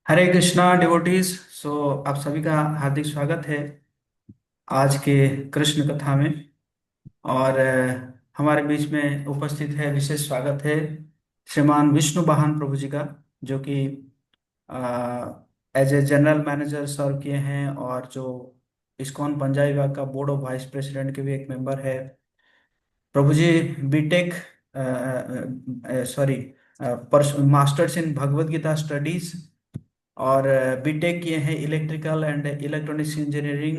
हरे Krishna devotees. सो आप सभी का हार्दिक स्वागत है आज के कृष्ण कथा में। और हमारे बीच में उपस्थित है, विशेष स्वागत है श्रीमान विष्णु वाहन प्रभु जी का, जो कि एज ए जनरल मैनेजर सर्व किए हैं और जो इस्कॉन पंजाबी विभाग का बोर्ड ऑफ वाइस प्रेसिडेंट के भी एक मेंबर है। प्रभु जी BTech, sorry, masters in Bhagavad Gita studies और बीटेक किए हैं electrical and electronics engineering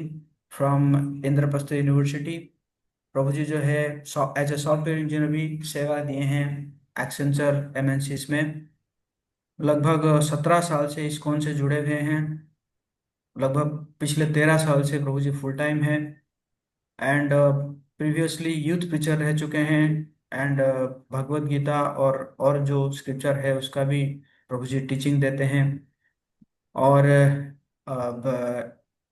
from Indraprastha university. प्रभु जी जो है एज ए सॉफ्टवेयर इंजीनियर भी सेवा दिए हैं एक्सेंचर एमएनसीज में। लगभग 17 साल से इस्कॉन से जुड़े हुए हैं। लगभग पिछले 13 साल से प्रभु जी फुल टाइम है। एंड प्रीवियसली यूथ प्रीचर रह चुके हैं। एंड भगवत गीता और जो स्क्रिप्चर है उसका भी प्रभु जी टीचिंग देते हैं। और अब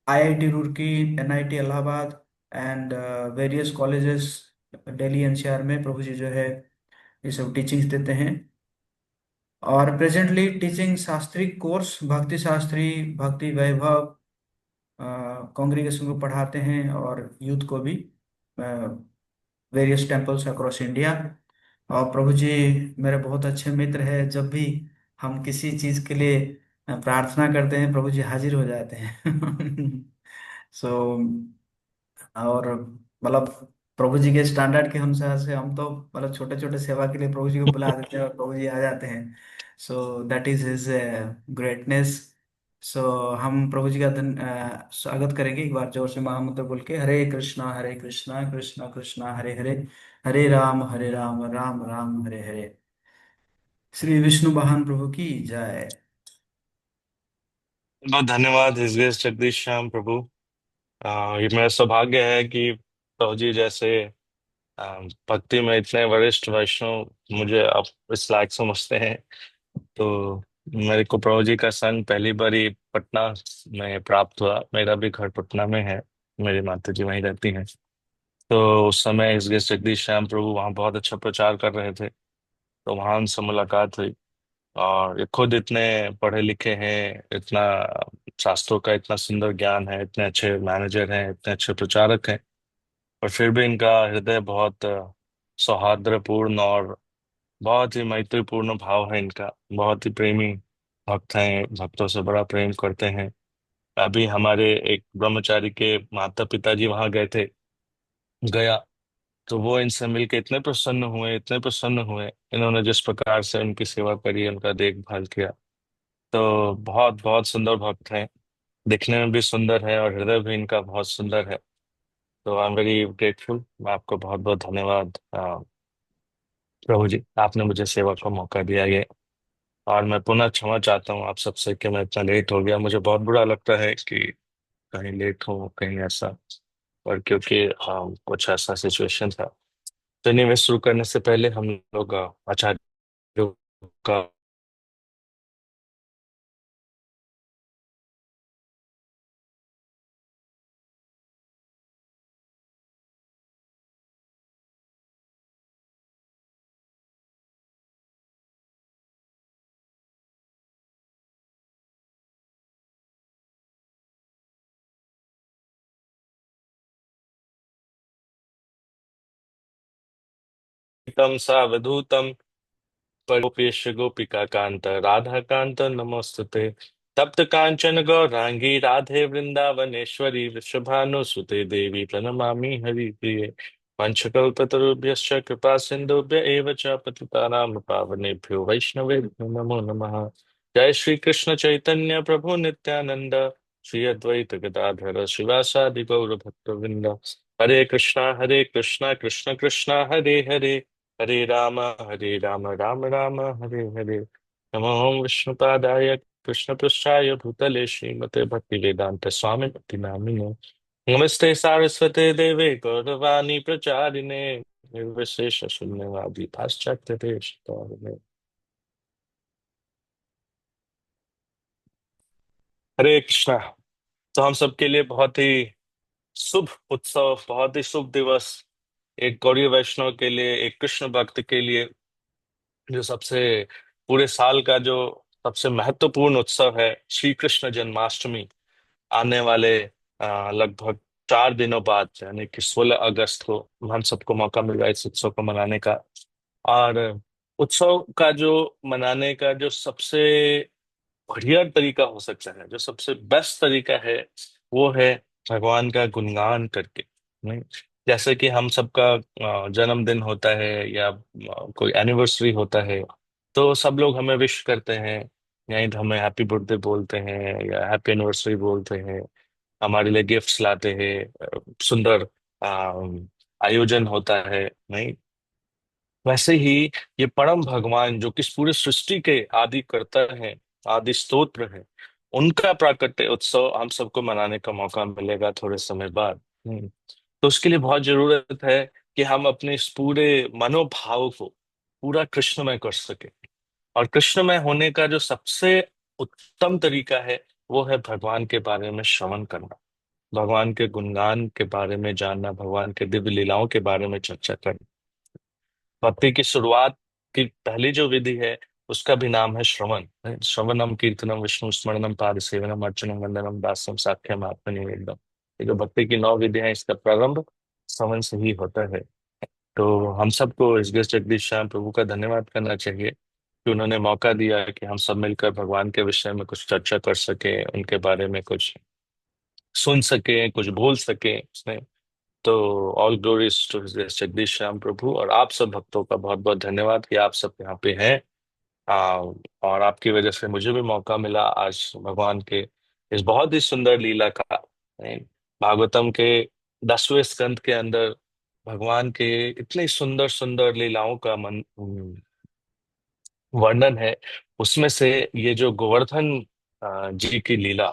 IIT Roorkee, NIT Allahabad and various colleges Delhi NCR में प्रभु जी जो है ये सब टीचिंग्स देते हैं। और प्रेजेंटली टीचिंग शास्त्री कोर्स भक्ति शास्त्री, भक्ति वैभव कॉन्ग्रीगेशन को पढ़ाते हैं और यूथ को भी वेरियस टेम्पल्स अक्रॉस इंडिया। और प्रभु जी मेरे बहुत अच्छे मित्र हैं। जब भी हम किसी चीज के लिए प्रार्थना करते हैं प्रभु जी हाजिर हो जाते हैं। सो और मतलब प्रभु जी के स्टैंडर्ड के अनुसार से हम तो मतलब छोटे छोटे सेवा के लिए प्रभु जी को बुला देते हैं और प्रभु जी आ जाते हैं। So that is his greatness. So हम प्रभु जी का स्वागत करेंगे एक बार जोर से महामंत्र बोल के, हरे कृष्णा कृष्णा कृष्णा हरे हरे, हरे राम राम राम हरे हरे। श्री विष्णु वाहन प्रभु की जय। बहुत धन्यवाद हिस ग्रेस जगदीश श्याम प्रभु। ये मेरा सौभाग्य है कि प्रभु जी जैसे भक्ति में इतने वरिष्ठ वैष्णव मुझे आप इस लायक समझते हैं। तो मेरे को प्रभु जी का संग पहली बारी पटना में प्राप्त हुआ। मेरा भी घर पटना में है, मेरी माता जी वहीं रहती हैं। तो उस समय हिस ग्रेस जगदीश श्याम प्रभु वहाँ बहुत अच्छा प्रचार कर रहे थे, तो वहाँ उनसे मुलाकात हुई। और ये खुद इतने पढ़े लिखे हैं, इतना शास्त्रों का इतना सुंदर ज्ञान है, इतने अच्छे मैनेजर हैं, इतने अच्छे प्रचारक हैं, और फिर भी इनका हृदय बहुत सौहार्द्रपूर्ण और बहुत ही मैत्रीपूर्ण भाव है इनका। बहुत ही प्रेमी भक्त हैं, भक्तों से बड़ा प्रेम करते हैं। अभी हमारे एक ब्रह्मचारी के माता पिताजी वहां गए थे, गया, तो वो इनसे मिलके इतने प्रसन्न हुए, इतने प्रसन्न हुए। इन्होंने जिस प्रकार से उनकी सेवा करी, उनका देखभाल किया। तो बहुत बहुत सुंदर भक्त हैं, दिखने में भी सुंदर है और हृदय भी इनका बहुत सुंदर है। तो आई एम वेरी ग्रेटफुल। मैं आपको बहुत बहुत धन्यवाद प्रभु जी, आपने मुझे सेवा का मौका दिया ये। और मैं पुनः क्षमा चाहता हूँ आप सबसे कि मैं इतना लेट हो गया। मुझे बहुत बुरा लगता है कि कहीं लेट हो, कहीं ऐसा, और क्योंकि कुछ ऐसा सिचुएशन था। तो नहीं, शुरू करने से पहले हम लोग आचार्यों का तम सावधूतम गोपेश गोपिका कांत राधा कांत नमोस्तुते। तप्त कांचन गौरांगी राधे वृंदावनेश्वरी वृषभानुसुते देवी प्रणमामि हरिप्रिये। पंचकल्पतरुभ्यश्च कृपा सिन्धुभ्य एव च पतितानां पावनेभ्यो वैष्णवेभ्यो नमो नमः। जय श्री कृष्ण चैतन्य प्रभु नित्यानंद, श्री अद्वैत गदाधर शिवासादि गौर भक्तवृंद। हरे कृष्णा कृष्ण कृष्णा हरे हरे, हरे राम राम राम हरे हरे। नमो विष्णुपादाय कृष्णपृष्ठाय भूतले श्रीमते भक्ति वेदांत स्वामी भक्ति नामिने। नमस्ते सारस्वते देवे गौरवाणी प्रचारिणे, निर्विशेष शून्यवादी पाश्चात्य देशतारिणे। हरे कृष्णा। तो हम सबके लिए बहुत ही शुभ उत्सव, बहुत ही शुभ दिवस, एक गौड़ीय वैष्णव के लिए, एक कृष्ण भक्त के लिए, जो सबसे पूरे साल का जो सबसे महत्वपूर्ण उत्सव है श्री कृष्ण जन्माष्टमी। आने वाले लगभग 4 दिनों बाद यानी कि 16 अगस्त को हम सबको मौका मिला इस उत्सव को मनाने का। और उत्सव का जो मनाने का जो सबसे बढ़िया तरीका हो सकता है, जो सबसे बेस्ट तरीका है, वो है भगवान का गुणगान करके। नहीं, जैसे कि हम सबका जन्मदिन होता है या कोई एनिवर्सरी होता है, तो सब लोग हमें विश करते हैं, या तो हमें हैप्पी बर्थडे बोलते हैं या हैप्पी एनिवर्सरी बोलते हैं, हमारे लिए गिफ्ट्स लाते हैं, सुंदर आयोजन होता है। नहीं, वैसे ही ये परम भगवान जो कि इस पूरे सृष्टि के आदि कर्ता हैं, आदि स्तोत्र हैं, उनका प्राकट्य उत्सव हम सबको मनाने का मौका मिलेगा थोड़े समय बाद। तो उसके लिए बहुत जरूरत है कि हम अपने इस पूरे मनोभाव को पूरा कृष्णमय कर सके। और कृष्णमय होने का जो सबसे उत्तम तरीका है, वो है भगवान के बारे में श्रवण करना, भगवान के गुणगान के बारे में जानना, भगवान के दिव्य लीलाओं के बारे में चर्चा करना। भक्ति की शुरुआत की पहली जो विधि है, उसका भी नाम है श्रवण। श्रवणम कीर्तनम विष्णु स्मरणम पाद सेवनम अर्चनम वंदनम दास्यम साख्यम आत्मनिवेदनम। ये जो भक्ति की 9 विधियां हैं, इसका प्रारंभ श्रवण से ही होता है। तो हम सबको इस गेस्ट जगदीश श्याम प्रभु का धन्यवाद करना चाहिए कि उन्होंने मौका दिया कि हम सब मिलकर भगवान के विषय में कुछ चर्चा कर सके, उनके बारे में कुछ सुन सके, कुछ बोल सके। तो all glories to his Jagdish Shyam Prabhu, और आप सब भक्तों का बहुत बहुत धन्यवाद कि आप सब यहाँ पे हैं। आ, और आपकी वजह से मुझे भी मौका मिला आज भगवान के इस बहुत ही सुंदर लीला का, नहीं, भागवतम के 10वें स्कंद के अंदर भगवान के इतनी सुंदर सुंदर लीलाओं का वर्णन है। उसमें से ये जो गोवर्धन जी की लीला,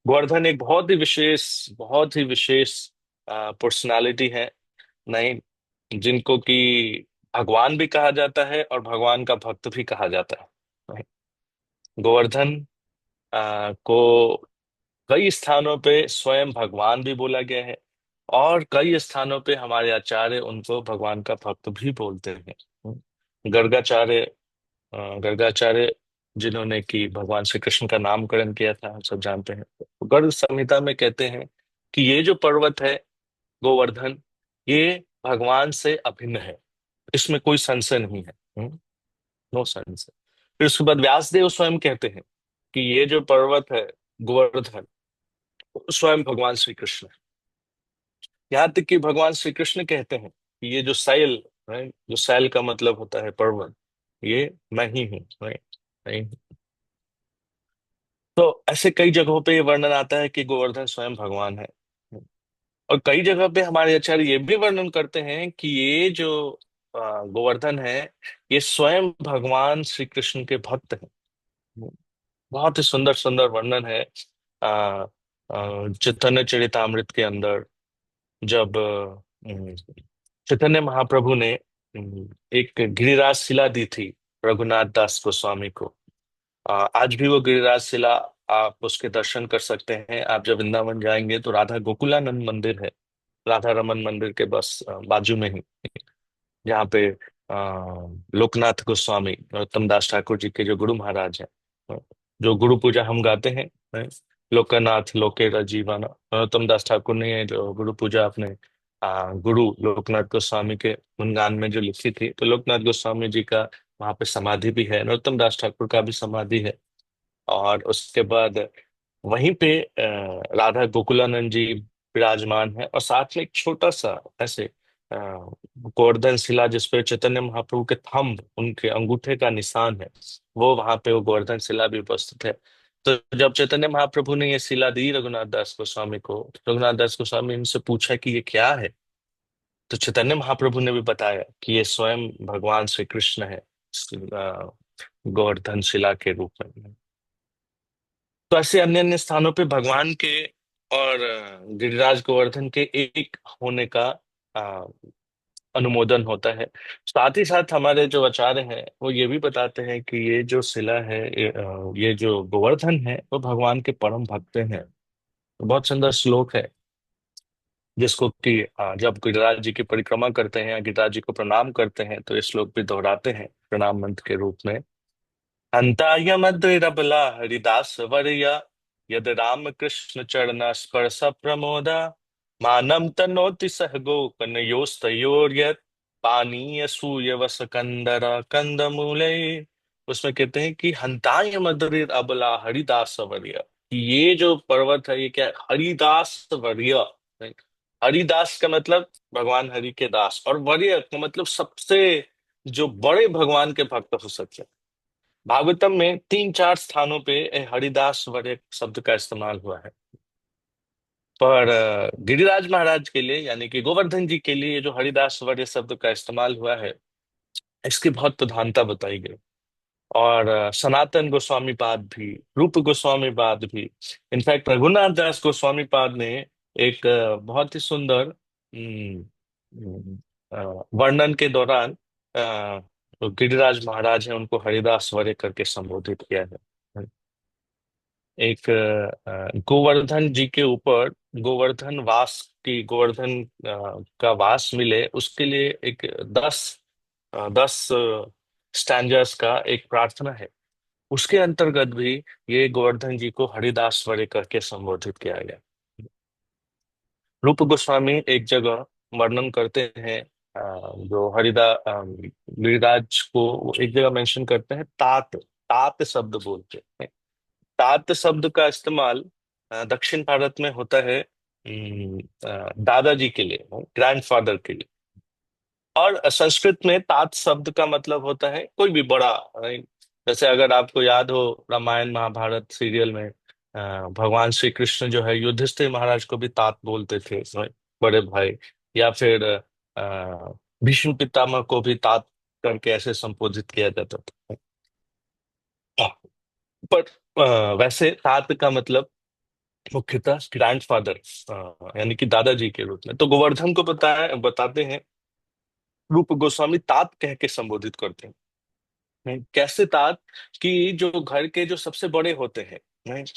गोवर्धन एक बहुत ही विशेष पर्सनालिटी है। नहीं, जिनको कि भगवान भी कहा जाता है और भगवान का भक्त भी कहा जाता है। नहीं, गोवर्धन को कई स्थानों पे स्वयं भगवान भी बोला गया है, और कई स्थानों पे हमारे आचार्य उनको भगवान का भक्त भी बोलते हैं। गर्गाचार्य गर्गाचार्य जिन्होंने कि भगवान श्री कृष्ण का नामकरण किया था, हम सब जानते हैं। तो गर्ग संहिता में कहते हैं कि ये जो पर्वत है गोवर्धन, ये भगवान से अभिन्न है, इसमें कोई संशय नहीं है। नो संशय। फिर उसके बाद व्यासदेव स्वयं कहते हैं कि ये जो पर्वत है गोवर्धन, वो स्वयं भगवान श्री कृष्ण है। यहाँ तक कि भगवान श्री कृष्ण कहते हैं कि ये जो सैल है, जो सैल का मतलब होता है पर्वत, ये मैं ही हूँ। नहीं, तो ऐसे कई जगहों पे ये वर्णन आता है कि गोवर्धन स्वयं भगवान है। और कई जगह पे हमारे आचार्य ये भी वर्णन करते हैं कि ये जो गोवर्धन है, ये स्वयं भगवान श्री कृष्ण के भक्त हैं। बहुत ही सुंदर सुंदर वर्णन है चैतन्य चरितामृत के अंदर। जब चैतन्य महाप्रभु ने एक गिरिराज शिला दी थी रघुनाथ दास गोस्वामी को। आज भी वो गिरिराज शिला, आप उसके दर्शन कर सकते हैं। आप जब वृंदावन जाएंगे तो राधा गोकुलानंद मंदिर है, राधा रमन मंदिर के बस बाजू में ही, जहाँ पे लोकनाथ गोस्वामी नरोत्तम दास ठाकुर जी के जो गुरु महाराज हैं, जो गुरु पूजा हम गाते हैं, लोकनाथ लोके जीवन, नरोत्तम दास ठाकुर ने ये जो गुरु पूजा अपने गुरु लोकनाथ गोस्वामी के गुणगान में जो लिखी थी, तो लोकनाथ गोस्वामी जी का वहाँ पे समाधि भी है, नरोत्तम दास ठाकुर का भी समाधि है। और उसके बाद वहीं पे राधा गोकुलानंद जी विराजमान है, और साथ में एक छोटा सा ऐसे गोवर्धन शिला जिसपे चैतन्य महाप्रभु के थंब, उनके अंगूठे का निशान है, वो वहां पे वो गोवर्धन शिला भी उपस्थित है। तो जब चैतन्य महाप्रभु ने ये शिला दी रघुनाथ दास गोस्वामी को, तो रघुनाथ दास गोस्वामी ने उनसे पूछा कि ये क्या है। तो चैतन्य महाप्रभु ने भी बताया कि ये स्वयं भगवान श्री कृष्ण है, गोवर्धन शिला के रूप में। तो ऐसे अन्य अन्य स्थानों पे भगवान के और गिरिराज गोवर्धन के एक होने का अ, अनुमोदन होता है। साथ ही साथ हमारे जो आचार्य हैं वो ये भी बताते हैं कि ये जो शिला है, ये जो गोवर्धन है, वो भगवान के परम भक्त हैं। तो बहुत सुंदर श्लोक है जिसको कि जब गिरिराज जी की परिक्रमा करते हैं या गिरिराज जी को प्रणाम करते हैं, तो ये श्लोक भी दोहराते हैं प्रणाम मंत्र के रूप में। हन्तायमद्रिरबला हरिदास वर्य यद राम कृष्ण चरण स्पर्श प्रमोदा मानं तनोति सह गोकनयोस्तयोर्यत् पानीय सूय वस कंदर कंदमूले। उसमें कहते हैं कि हंताय मदरिर अबला हरिदास वर्य, कि ये जो पर्वत है ये क्या है? हरिदास वर्य। हरिदास का मतलब भगवान हरि के दास, और वर्य का मतलब सबसे जो बड़े भगवान के भक्त हो सके। भागवतम में तीन चार स्थानों पे हरिदास वर्य शब्द का इस्तेमाल हुआ है। पर गिरिराज महाराज के लिए यानी कि गोवर्धन जी के लिए ये जो हरिदास वर्य शब्द का इस्तेमाल हुआ है, इसकी बहुत प्रधानता बताई गई। और सनातन गोस्वामी पाद भी, रूप गोस्वामी पाद भी, इनफैक्ट रघुनाथ दास गोस्वामी पाद ने एक बहुत ही सुंदर हम्म, वर्णन के दौरान जो गिरिराज महाराज हैं उनको हरिदास वर्य करके संबोधित किया है। एक गोवर्धन जी के ऊपर गोवर्धन वास की, गोवर्धन का वास मिले उसके लिए एक 10 स्टैंजर्स का एक प्रार्थना है। उसके अंतर्गत भी ये गोवर्धन जी को हरिदास वर्य करके संबोधित किया गया। रूप गोस्वामी एक जगह वर्णन करते हैं, जो गिरिराज को वो एक जगह मेंशन करते हैं, तात तात शब्द बोलते हैं। तात शब्द का इस्तेमाल दक्षिण भारत में होता है दादाजी के लिए, ग्रैंडफादर के लिए। और संस्कृत में तात शब्द का मतलब होता है कोई भी बड़ा। जैसे अगर आपको याद हो रामायण महाभारत सीरियल में भगवान श्री कृष्ण जो है युधिष्ठिर महाराज को भी तात बोलते थे, बड़े भाई। या फिर भीष्म पितामह को भी तात करके ऐसे संबोधित किया जाता था। पर वैसे तात का मतलब मुख्यतः ग्रैंडफादर यानी कि दादाजी के रूप में। तो गोवर्धन को बताते हैं, रूप गोस्वामी तात कह के संबोधित करते हैं। कैसे तात? कि जो घर के जो सबसे बड़े होते हैं,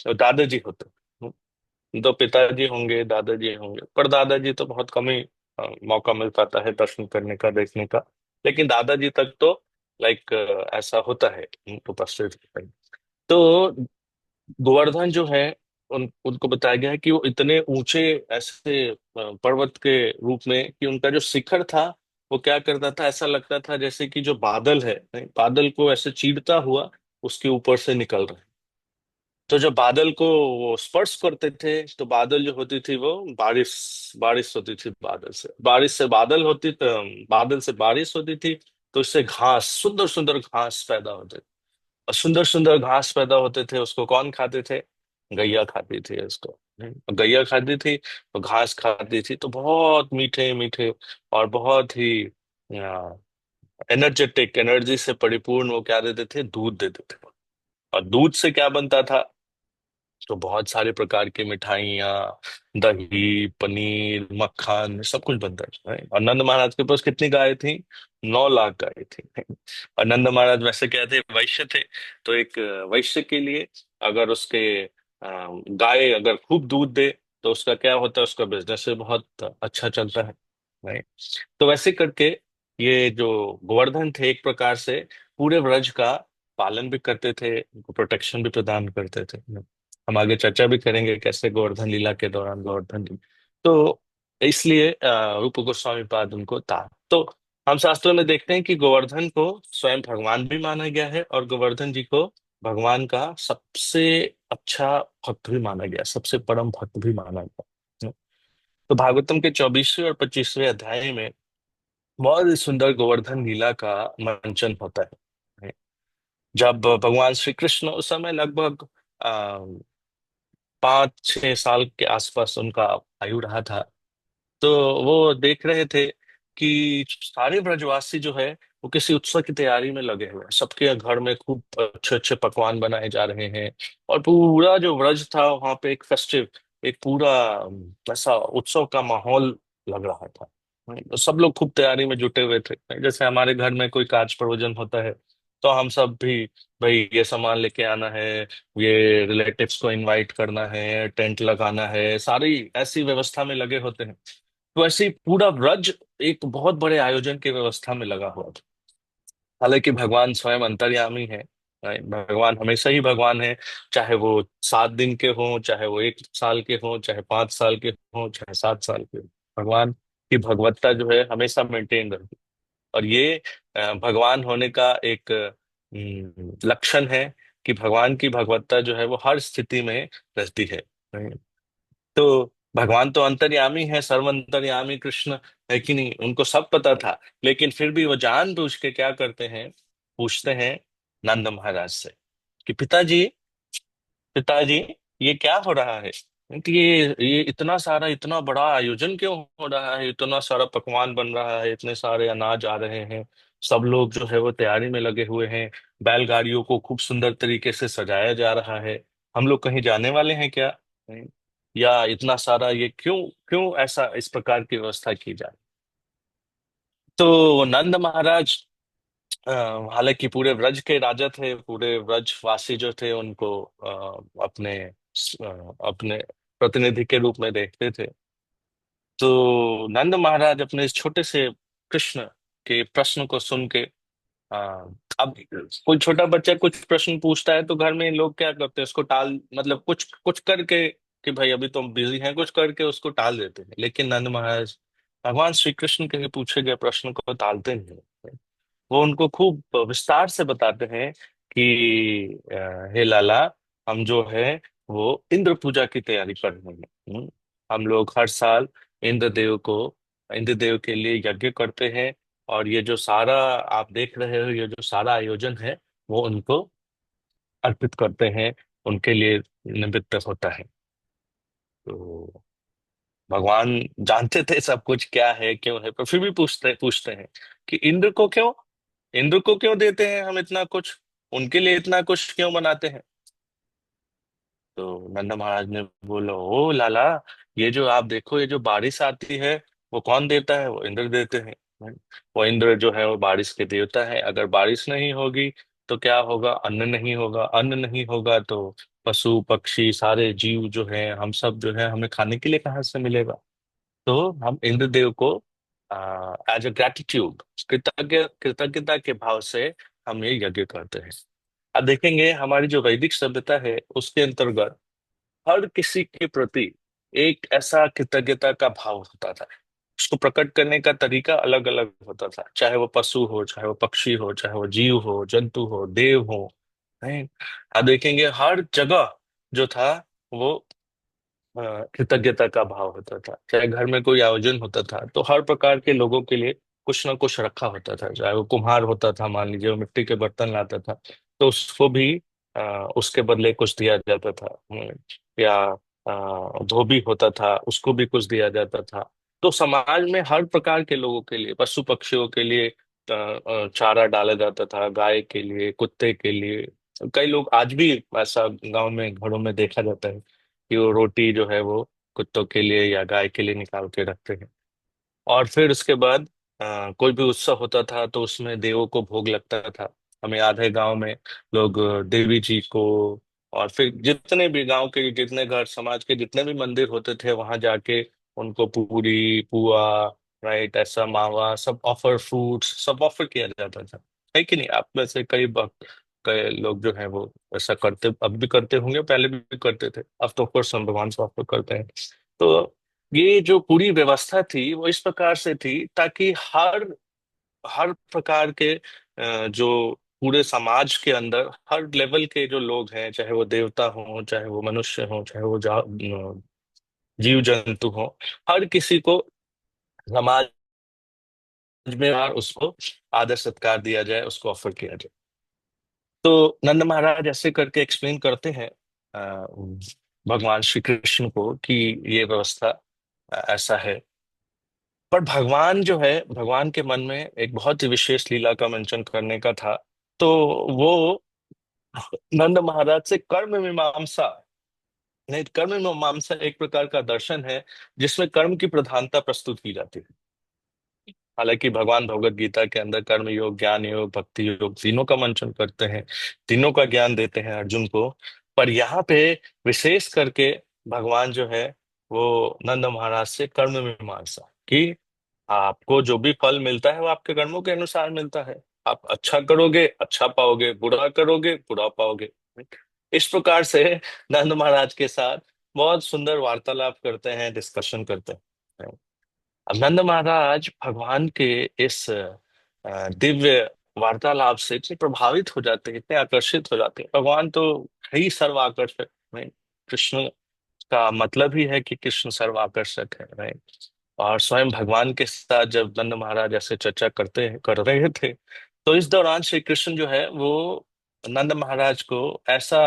तो दादाजी होते हैं। दो पिताजी होंगे, दादाजी होंगे, पर दादाजी तो बहुत कम ही मौका मिल पाता है दर्शन करने का, देखने का। लेकिन दादाजी तक तो लाइक ऐसा होता है उपस्थित। तो गोवर्धन जो है उनको बताया गया है कि वो इतने ऊंचे ऐसे पर्वत के रूप में कि उनका जो शिखर था वो क्या करता था, ऐसा लगता था जैसे कि जो बादल है, नहीं, बादल को ऐसे चीरता हुआ उसके ऊपर से निकल रहे हैं। तो जब बादल को वो स्पर्श करते थे तो बादल जो होती थी वो बारिश, बारिश होती थी बादल से, बारिश से बादल होती, बादल से बारिश होती थी। तो इससे घास, सुंदर सुंदर घास पैदा होते, और सुंदर सुंदर घास पैदा होते थे। उसको कौन खाते थे? गैया खाती थी उसको। गैया खाती थी तो घास खाती थी, तो बहुत मीठे मीठे और बहुत ही एनर्जेटिक, एनर्जी से परिपूर्ण वो क्या देते थे? दूध देते थे। और दूध से क्या बनता था? तो बहुत सारे प्रकार की मिठाइयाँ, दही, पनीर, मक्खन, सब कुछ बनता है। और नंद महाराज के पास कितनी गायें थी? 9 लाख गायें थी। और नंद महाराज वैसे क्या थे? वैश्य थे। तो एक वैश्य के लिए अगर उसके गाय अगर खूब दूध दे तो उसका क्या होता है? उसका बिजनेस भी बहुत अच्छा चलता है। राइट। तो वैसे करके ये जो गोवर्धन थे एक प्रकार से पूरे व्रज का पालन भी करते थे, प्रोटेक्शन भी प्रदान करते थे। हम आगे चर्चा भी करेंगे कैसे गोवर्धन लीला के दौरान गोवर्धन जी, तो इसलिए रूप गोस्वामी पाद उनको था। तो हम शास्त्रों में देखते हैं कि गोवर्धन को स्वयं भगवान भी माना गया है, और गोवर्धन जी को भगवान का सबसे अच्छा भक्त भी माना गया, सबसे परम भक्त भी माना गया। तो भागवतम के 24वें और 25वें अध्याय में बहुत ही सुंदर गोवर्धन लीला का मंचन होता है। जब भगवान श्री कृष्ण उस समय लगभग 5-6 साल के आसपास उनका आयु रहा था, तो वो देख रहे थे कि सारे ब्रजवासी जो है वो किसी उत्सव की तैयारी में लगे हुए हैं। सबके घर में खूब अच्छे अच्छे पकवान बनाए जा रहे हैं, और पूरा जो ब्रज था वहां पे एक फेस्टिव, एक पूरा ऐसा उत्सव का माहौल लग रहा था। तो सब लोग खूब तैयारी में जुटे हुए थे। जैसे हमारे घर में कोई कार्य प्रयोजन होता है तो हम सब भी, भाई ये सामान लेके आना है, ये रिलेटिव्स को इनवाइट करना है, टेंट लगाना है, सारी ऐसी व्यवस्था में लगे होते हैं। तो ऐसे ही पूरा व्रज एक बहुत बड़े आयोजन की व्यवस्था में लगा हुआ था। हालांकि भगवान स्वयं अंतर्यामी है, भगवान हमेशा ही भगवान है। चाहे वो 7 दिन के हों, चाहे वो 1 साल के हों, चाहे 5 साल के हों, चाहे 7 साल के हों, भगवान की भगवत्ता जो है हमेशा मेंटेन रहती है। और ये भगवान होने का एक लक्षण है कि भगवान की भगवत्ता जो है वो हर स्थिति में रहती है। तो भगवान तो अंतर्यामी है, सर्वंतर्यामी कृष्ण, है कि नहीं? उनको सब पता था, लेकिन फिर भी वो जानबूझ के क्या करते हैं, पूछते हैं नंद महाराज से कि पिताजी, पिताजी, ये क्या हो रहा है? कि ये इतना सारा, इतना बड़ा आयोजन क्यों हो रहा है? इतना सारा पकवान बन रहा है, इतने सारे अनाज आ रहे हैं, सब लोग जो है वो तैयारी में लगे हुए हैं, बैलगाड़ियों को खूब सुंदर तरीके से सजाया जा रहा है। हम लोग कहीं जाने वाले हैं क्या? नहीं। या इतना सारा ये क्यों, क्यों ऐसा इस प्रकार की व्यवस्था की जाए? तो नंद महाराज, अ, हालांकि पूरे व्रज के राजा थे, पूरे व्रजवासी जो थे उनको अपने प्रतिनिधि के रूप में देखते थे। तो नंद महाराज अपने इस छोटे से कृष्ण के प्रश्न को सुन के, अ, अब कोई छोटा बच्चा कुछ प्रश्न पूछता है तो घर में लोग क्या करते हैं, उसको टाल, मतलब कुछ कुछ करके कि भाई अभी तो हम बिजी हैं, कुछ करके उसको टाल देते हैं। लेकिन नंद महाराज भगवान श्री कृष्ण के पूछे गए प्रश्न को टालते नहीं। वो उनको खूब विस्तार से बताते हैं कि हे लाला, हम जो है वो इंद्र पूजा की तैयारी कर रहे हैं। हम लोग हर साल इंद्र देव को, इंद्र देव के लिए यज्ञ करते हैं, और ये जो सारा आप देख रहे हो, ये जो सारा आयोजन है, वो उनको अर्पित करते हैं, उनके लिए निमित्त होता है। तो भगवान जानते थे सब कुछ क्या है, क्यों है, पर फिर भी पूछते पूछते हैं कि इंद्र को क्यों, इंद्र को क्यों देते हैं हम इतना कुछ, उनके लिए इतना कुछ क्यों बनाते हैं? तो नंद महाराज ने बोला, ओ लाला, ये जो आप देखो, ये जो बारिश आती है, वो कौन देता है? वो इंद्र देते हैं। वो इंद्र जो है वो बारिश के देवता है। अगर बारिश नहीं होगी तो क्या होगा? अन्न नहीं होगा, अन्न नहीं होगा तो पशु पक्षी सारे जीव जो है, हम सब जो है, हमें खाने के लिए कहाँ से मिलेगा? तो हम इंद्रदेव को एज अ ग्रेटिट्यूड, कृतज्ञता के भाव से हम ये यज्ञ करते हैं। अब देखेंगे हमारी जो वैदिक सभ्यता है उसके अंतर्गत हर किसी के प्रति एक ऐसा कृतज्ञता का भाव होता था। उसको प्रकट करने का तरीका अलग अलग होता था, चाहे वो पशु हो, चाहे वो पक्षी हो, चाहे वो जीव हो, जंतु हो, देव हो। नहीं, अब देखेंगे हर जगह जो था वो कृतज्ञता का भाव होता था। चाहे घर में कोई आयोजन होता था तो हर प्रकार के लोगों के लिए कुछ ना कुछ रखा होता था। चाहे वो कुम्हार होता था, मान लीजिए वो मिट्टी के बर्तन लाता था, तो उसको भी उसके बदले कुछ दिया जाता था। या धोबी होता था, उसको भी कुछ दिया जाता था। तो समाज में हर प्रकार के लोगों के लिए, पशु पक्षियों के लिए चारा डाला जाता था, गाय के लिए, कुत्ते के लिए। कई लोग आज भी ऐसा गांव में घरों में देखा जाता है कि वो रोटी जो है वो कुत्तों के लिए या गाय के लिए निकाल के रखते हैं। और फिर उसके बाद कोई भी उत्सव होता था तो उसमें देवों को भोग लगता था। हमें याद है गांव में लोग देवी जी को, और फिर जितने भी गांव के जितने घर समाज के जितने भी मंदिर होते थे वहां जाके उनको पूरी पुआ, राइट, ऐसा मावा, सब ऑफर, फ्रूट्स सब ऑफर किया जाता था। है कि नहीं? आप में से कई कई लोग जो है वो ऐसा करते, अब भी करते होंगे, पहले भी करते थे, अब तो ऑफकोर्स हम भगवान से ऑफर करते हैं। तो ये जो पूरी व्यवस्था थी वो इस प्रकार से थी ताकि हर हर प्रकार के जो पूरे समाज के अंदर हर लेवल के जो लोग हैं, चाहे वो देवता हो, चाहे वो मनुष्य हो, चाहे वो जीव जंतु हो, हर किसी को समाज में और उसको आदर सत्कार दिया जाए, उसको ऑफर किया जाए। तो नंद महाराज ऐसे करके एक्सप्लेन करते हैं अ, भगवान श्री कृष्ण को कि ये व्यवस्था ऐसा है। पर भगवान जो है, भगवान के मन में एक बहुत ही विशेष लीला का मंचन करने का था। तो वो नंद महाराज से कर्म मीमांसा, नहीं, कर्म मीमांसा एक प्रकार का दर्शन है जिसमें कर्म की प्रधानता प्रस्तुत की जाती है। हालांकि भगवान भगवत गीता के अंदर कर्म योग, ज्ञान योग, भक्ति योग तीनों का मंचन करते हैं, तीनों का ज्ञान देते हैं अर्जुन को। पर यहाँ पे विशेष करके भगवान जो है वो नंद महाराज से कर्म मीमांसा, कि आपको जो भी फल मिलता है वो आपके कर्मों के अनुसार मिलता है। आप अच्छा करोगे अच्छा पाओगे, बुरा करोगे बुरा पाओगे। इस प्रकार से नंद महाराज के साथ बहुत सुंदर वार्तालाप करते हैं, डिस्कशन करते हैं। अब नंद महाराज भगवान के इस दिव्य वार्तालाप से इतने प्रभावित हो जाते हैं, इतने आकर्षित हो जाते हैं। भगवान तो है ही सर्व आकर्षक, नहीं? कृष्ण का मतलब ही है कि कृष्ण सर्व आकर्षक है, नहीं? और स्वयं भगवान के साथ जब नंद महाराज ऐसे चर्चा कर रहे थे, तो इस दौरान श्री कृष्ण जो है वो नंद महाराज को ऐसा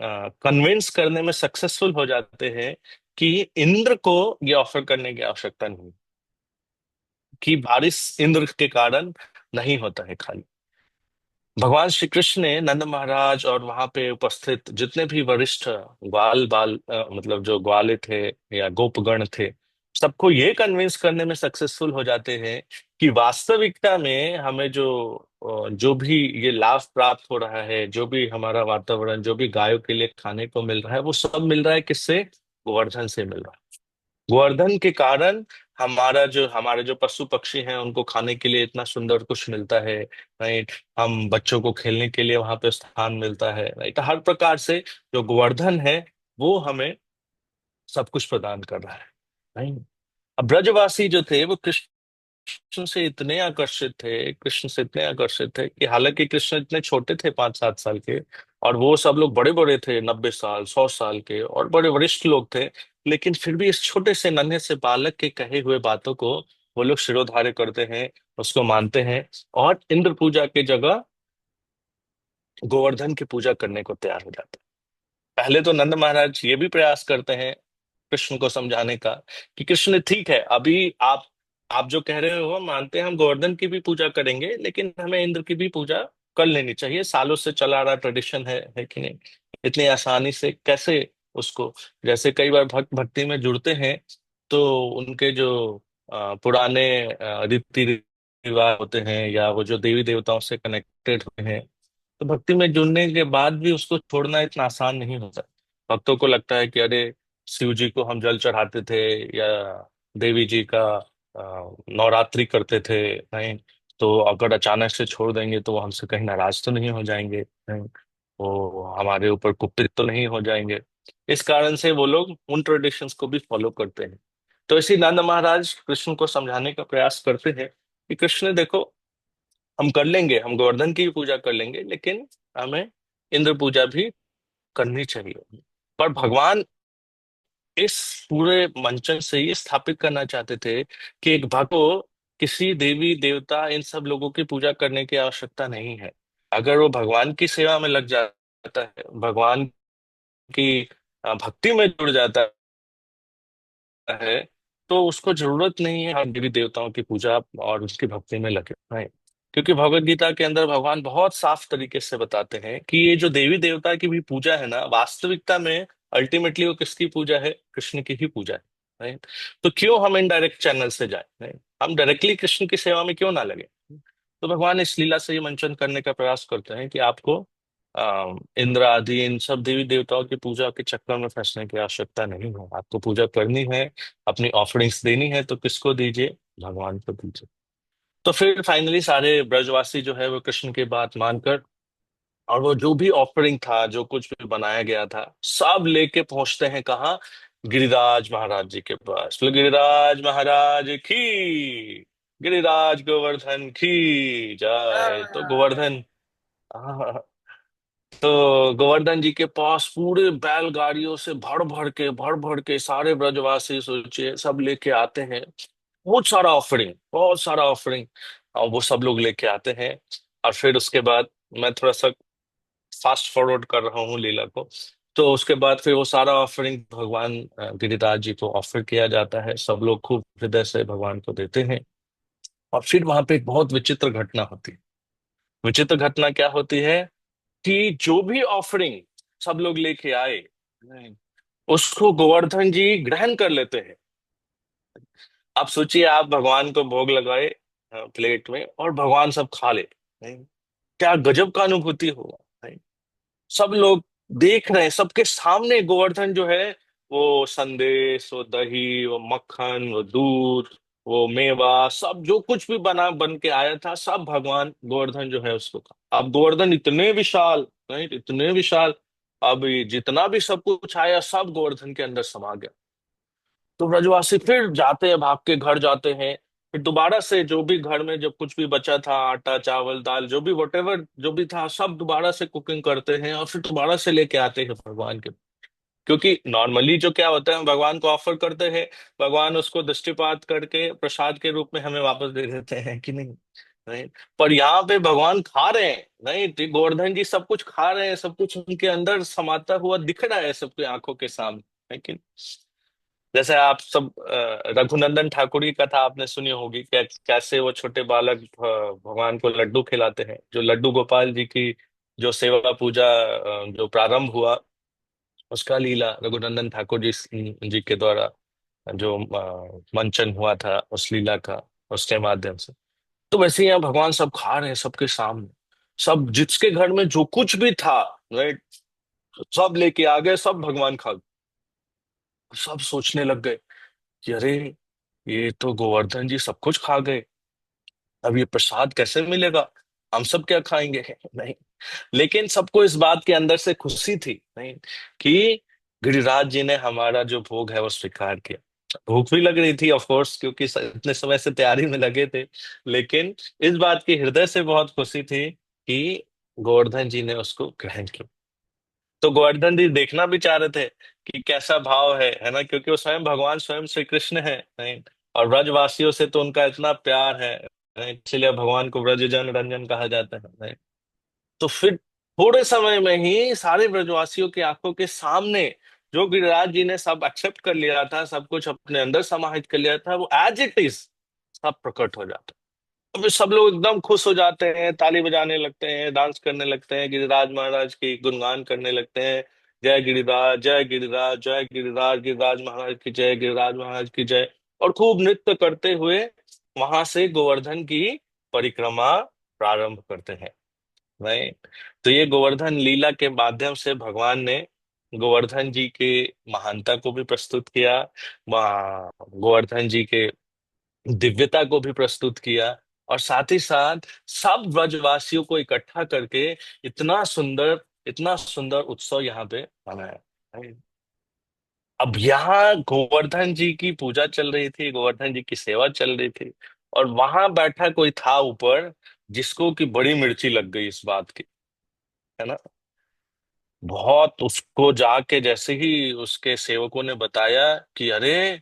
कन्विंस करने में सक्सेसफुल हो जाते हैं कि इंद्र को ये ऑफर करने की आवश्यकता नहीं, कि बारिश इंद्र के कारण नहीं होता है खाली। भगवान श्री कृष्ण ने नंद महाराज और वहां पे उपस्थित जितने भी वरिष्ठ ग्वाल बाल मतलब जो ग्वाले थे या गोपगण थे, सबको ये कन्विंस करने में सक्सेसफुल हो जाते हैं कि वास्तविकता में हमें जो भी ये लाभ प्राप्त हो रहा है, जो भी हमारा वातावरण, जो भी गायों के लिए खाने को मिल रहा है, वो सब मिल रहा है किससे? गोवर्धन से मिल रहा है। गोवर्धन के कारण हमारे जो पशु पक्षी हैं उनको खाने के लिए इतना सुंदर कुछ मिलता है, राइट? हम बच्चों को खेलने के लिए वहां पे स्थान मिलता है, राइट? हर प्रकार से जो गोवर्धन है वो हमें सब कुछ प्रदान कर रहा है, राइट? अब ब्रजवासी जो थे वो कृष्ण से इतने आकर्षित थे, कृष्ण से इतने आकर्षित थे कि हालांकि कृष्ण इतने छोटे थे, 5-7 साल के, और वो सब लोग बड़े बड़े थे, 90 साल 100 साल के, और बड़े वरिष्ठ लोग थे। लेकिन फिर भी इस छोटे से नन्हे से बालक के कहे हुए बातों को वो लोग शिरोधार्य करते हैं, उसको मानते हैं, और इंद्र पूजा की जगह गोवर्धन की पूजा करने को तैयार हो जाते हैं। पहले तो नंद महाराज ये भी प्रयास करते हैं कृष्ण को समझाने का कि कृष्ण ठीक है, अभी आप जो कह रहे हो हम मानते हैं, हम गोवर्धन की भी पूजा करेंगे, लेकिन हमें इंद्र की भी पूजा कर लेनी चाहिए, सालों से चला आ रहा ट्रेडिशन है कि नहीं? इतनी आसानी से कैसे उसको, जैसे कई बार भक्त भक्ति में जुड़ते हैं तो उनके जो पुराने रीति रिवाज होते हैं या वो जो देवी देवताओं से कनेक्टेड हुए हैं, तो भक्ति में जुड़ने के बाद भी उसको छोड़ना इतना आसान नहीं होता। भक्तों को लगता है कि अरे, शिव जी को हम जल चढ़ाते थे या देवी जी का नवरात्रि करते थे, नहीं? तो अगर अचानक से छोड़ देंगे तो वो हमसे कहीं नाराज तो नहीं हो जाएंगे, नहीं? वो हमारे ऊपर कुपित तो नहीं हो जाएंगे। इस कारण से वो लोग उन ट्रेडिशंस को भी फॉलो करते हैं। तो इसी नंद महाराज कृष्ण को समझाने का प्रयास करते हैं कि कृष्ण देखो, हम कर लेंगे, हम गोवर्धन की भी पूजा कर लेंगे, लेकिन हमें इंद्र पूजा भी करनी चाहिए। पर भगवान इस पूरे मंचन से ये स्थापित करना चाहते थे कि एक भक्त को किसी देवी देवता इन सब लोगों की पूजा करने की आवश्यकता नहीं है। अगर वो भगवान की सेवा में लग जाता है, भगवान की भक्ति में जुड़ जाता है, तो उसको जरूरत नहीं है हर देवी देवताओं की पूजा और उसकी भक्ति में लगे, right? क्योंकि भगवत गीता के अंदर भगवान बहुत साफ तरीके से बताते हैं कि ये जो देवी देवता की भी पूजा है ना, वास्तविकता में अल्टीमेटली वो किसकी पूजा है? कृष्ण की ही पूजा है, राइट? तो क्यों हम इनडायरेक्ट चैनल से जाए, right? हम डायरेक्टली कृष्ण की सेवा में क्यों ना लगे? तो भगवान इस लीला से ये मंचन करने का प्रयास करते हैं कि आपको इंद्र आदि इन सब देवी देवताओं की पूजा के चक्कर में फंसने की आवश्यकता नहीं है। आपको पूजा करनी है, अपनी ऑफरिंग्स देनी है, तो किसको दीजिए? भगवान को दीजिए। तो फिर फाइनली सारे ब्रजवासी जो है वो कृष्ण की बात मानकर, और वो जो भी ऑफरिंग था, जो कुछ भी बनाया गया था, सब लेके पहुंचते हैं कहाँ? गिरिराज महाराज जी के पास। बोले गिरिराज महाराज की, गिरिराज गोवर्धन की जय। तो गोवर्धन, हाँ, तो गोवर्धन जी के पास पूरे बैलगाड़ियों से भर भर के सारे ब्रजवासी सोचिए सब लेके आते हैं। बहुत सारा ऑफरिंग, और वो सब लोग लेके आते हैं। और फिर उसके बाद मैं थोड़ा सा फास्ट फॉरवर्ड कर रहा हूँ लीला को। तो उसके बाद फिर वो सारा ऑफरिंग भगवान गिरिराज जी को ऑफर किया जाता है, सब लोग खूब हृदय से भगवान को देते हैं। और फिर वहां पे एक बहुत विचित्र घटना होती है। विचित्र घटना क्या होती है कि जो भी ऑफरिंग सब लोग लेके आए, उसको गोवर्धन जी ग्रहण कर लेते हैं। आप सोचिए, आप भगवान को भोग लगाए प्लेट में, और भगवान सब खा ले, नहीं? क्या गजब का अनुभूति होगा, नहीं? सब लोग देख रहे हैं, सबके सामने गोवर्धन जो है वो संदेश, वो दही, वो मक्खन, वो दूध, वो मेवा सब जो कुछ भी बना बन के आया था, सब भगवान गोवर्धन जो है उसको खा। अब गोवर्धन इतने विशाल, नहीं इतने विशाल, अब ये जितना भी सब कुछ आया सब गोवर्धन के अंदर समा गया। तो ब्रजवासी फिर जाते हैं, भाग के घर जाते हैं। फिर दोबारा से जो भी घर में जब कुछ भी बचा था, आटा चावल दाल जो भी वटेवर जो भी था, सब दोबारा से कुकिंग करते हैं और फिर दोबारा से लेके आते हैं भगवान के। क्योंकि नॉर्मली जो क्या होता है, हम भगवान को ऑफर करते हैं, भगवान उसको दृष्टिपात करके प्रसाद के रूप में हमें वापस दे देते हैं कि नहीं। नहीं, पर यहाँ पे भगवान खा रहे हैं, नहीं तो गोवर्धन जी सब कुछ खा रहे हैं, सब कुछ उनके अंदर समाता हुआ दिख रहा है सबकी आंखों के सामने। लेकिन जैसे आप सब रघुनंदन ठाकुर की कथा आपने सुनी होगी, कैसे वो छोटे बालक भगवान को लड्डू खिलाते हैं, जो लड्डू गोपाल जी की जो सेवा पूजा जो प्रारंभ हुआ, उसका लीला रघुनंदन ठाकुर जी के द्वारा जो मंचन हुआ था उस लीला का, उसके माध्यम से। तो वैसे ही यहाँ भगवान सब खा रहे हैं सबके सामने, सब जिसके घर में जो कुछ भी था, राइट, सब लेके आ गए, सब भगवान खा गए। सब सोचने लग गए कि अरे ये तो गोवर्धन जी सब कुछ खा गए, अब ये प्रसाद कैसे मिलेगा, हम सब क्या खाएंगे। नहीं, लेकिन सबको इस बात के अंदर से खुशी थी, नहीं, कि गिरिराज जी ने हमारा जो भोग है वो स्वीकार किया। भूख भी लग रही थी ऑफ कोर्स, क्योंकि इतने समय से तैयारी में लगे थे, लेकिन इस बात की हृदय से बहुत खुशी थी कि गोवर्धन जी ने उसको ग्रहण किया। तो गोवर्धन जी देखना भी चाह रहे थे कि कैसा भाव है ना, क्योंकि वो स्वयं भगवान स्वयं श्री कृष्ण है, नहीं, और ब्रजवासियों से तो उनका इतना प्यार है, नहीं, इसलिए भगवान को ब्रजजन रंजन कहा जाता है, नहीं। तो फिर थोड़े समय में ही सारे ब्रजवासियों की आंखों के सामने जो गिरिराज जी ने सब एक्सेप्ट कर लिया था, सब कुछ अपने अंदर समाहित कर लिया था, वो एज इट इज सब प्रकट हो जाता है। तो फिर सब लोग एकदम खुश हो जाते हैं, ताली बजाने लगते हैं, डांस करने लगते हैं, गिरिराज महाराज की गुणगान करने लगते हैं। जय गिरिराज जय गिरिराज जय गिरिराज, गिरिराज महाराज की जय, गिरिराज महाराज की जय। और खूब नृत्य करते हुए वहां से गोवर्धन की परिक्रमा प्रारंभ करते हैं। नहीं, तो ये गोवर्धन लीला के माध्यम से भगवान ने गोवर्धन जी के महानता को भी प्रस्तुत किया, वहाँ गोवर्धन जी के दिव्यता को भी प्रस्तुत किया, और साथ ही साथ सब ब्रजवासियों को इकट्ठा करके इतना सुंदर उत्सव यहाँ पे मनाया। अब यहाँ गोवर्धन जी की पूजा चल रही थी, गोवर्धन जी की सेवा चल रही थी, और वहां बैठा कोई था ऊपर जिसको कि बड़ी मिर्ची लग गई इस बात की, है ना। बहुत उसको जाके जैसे ही उसके सेवकों ने बताया कि अरे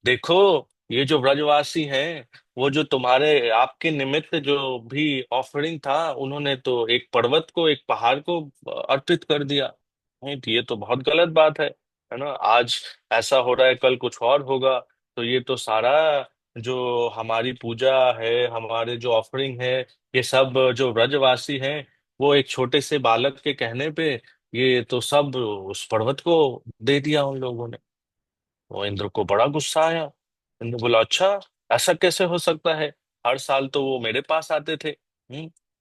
देखो, ये जो ब्रजवासी हैं, वो जो तुम्हारे आपके निमित्त जो भी ऑफरिंग था, उन्होंने तो एक पर्वत को, एक पहाड़ को अर्पित कर दिया। नहीं तो ये तो बहुत गलत बात है ना। आज ऐसा हो रहा है, कल कुछ और होगा। तो ये तो सारा जो हमारी पूजा है, हमारे जो ऑफरिंग है, ये सब जो ब्रजवासी हैं, वो एक छोटे से बालक के कहने पे ये तो सब उस पर्वत को दे दिया उन लोगों ने। वो इंद्र को बड़ा गुस्सा आया। इंद्र बोला अच्छा, ऐसा कैसे हो सकता है, हर साल तो वो मेरे पास आते थे,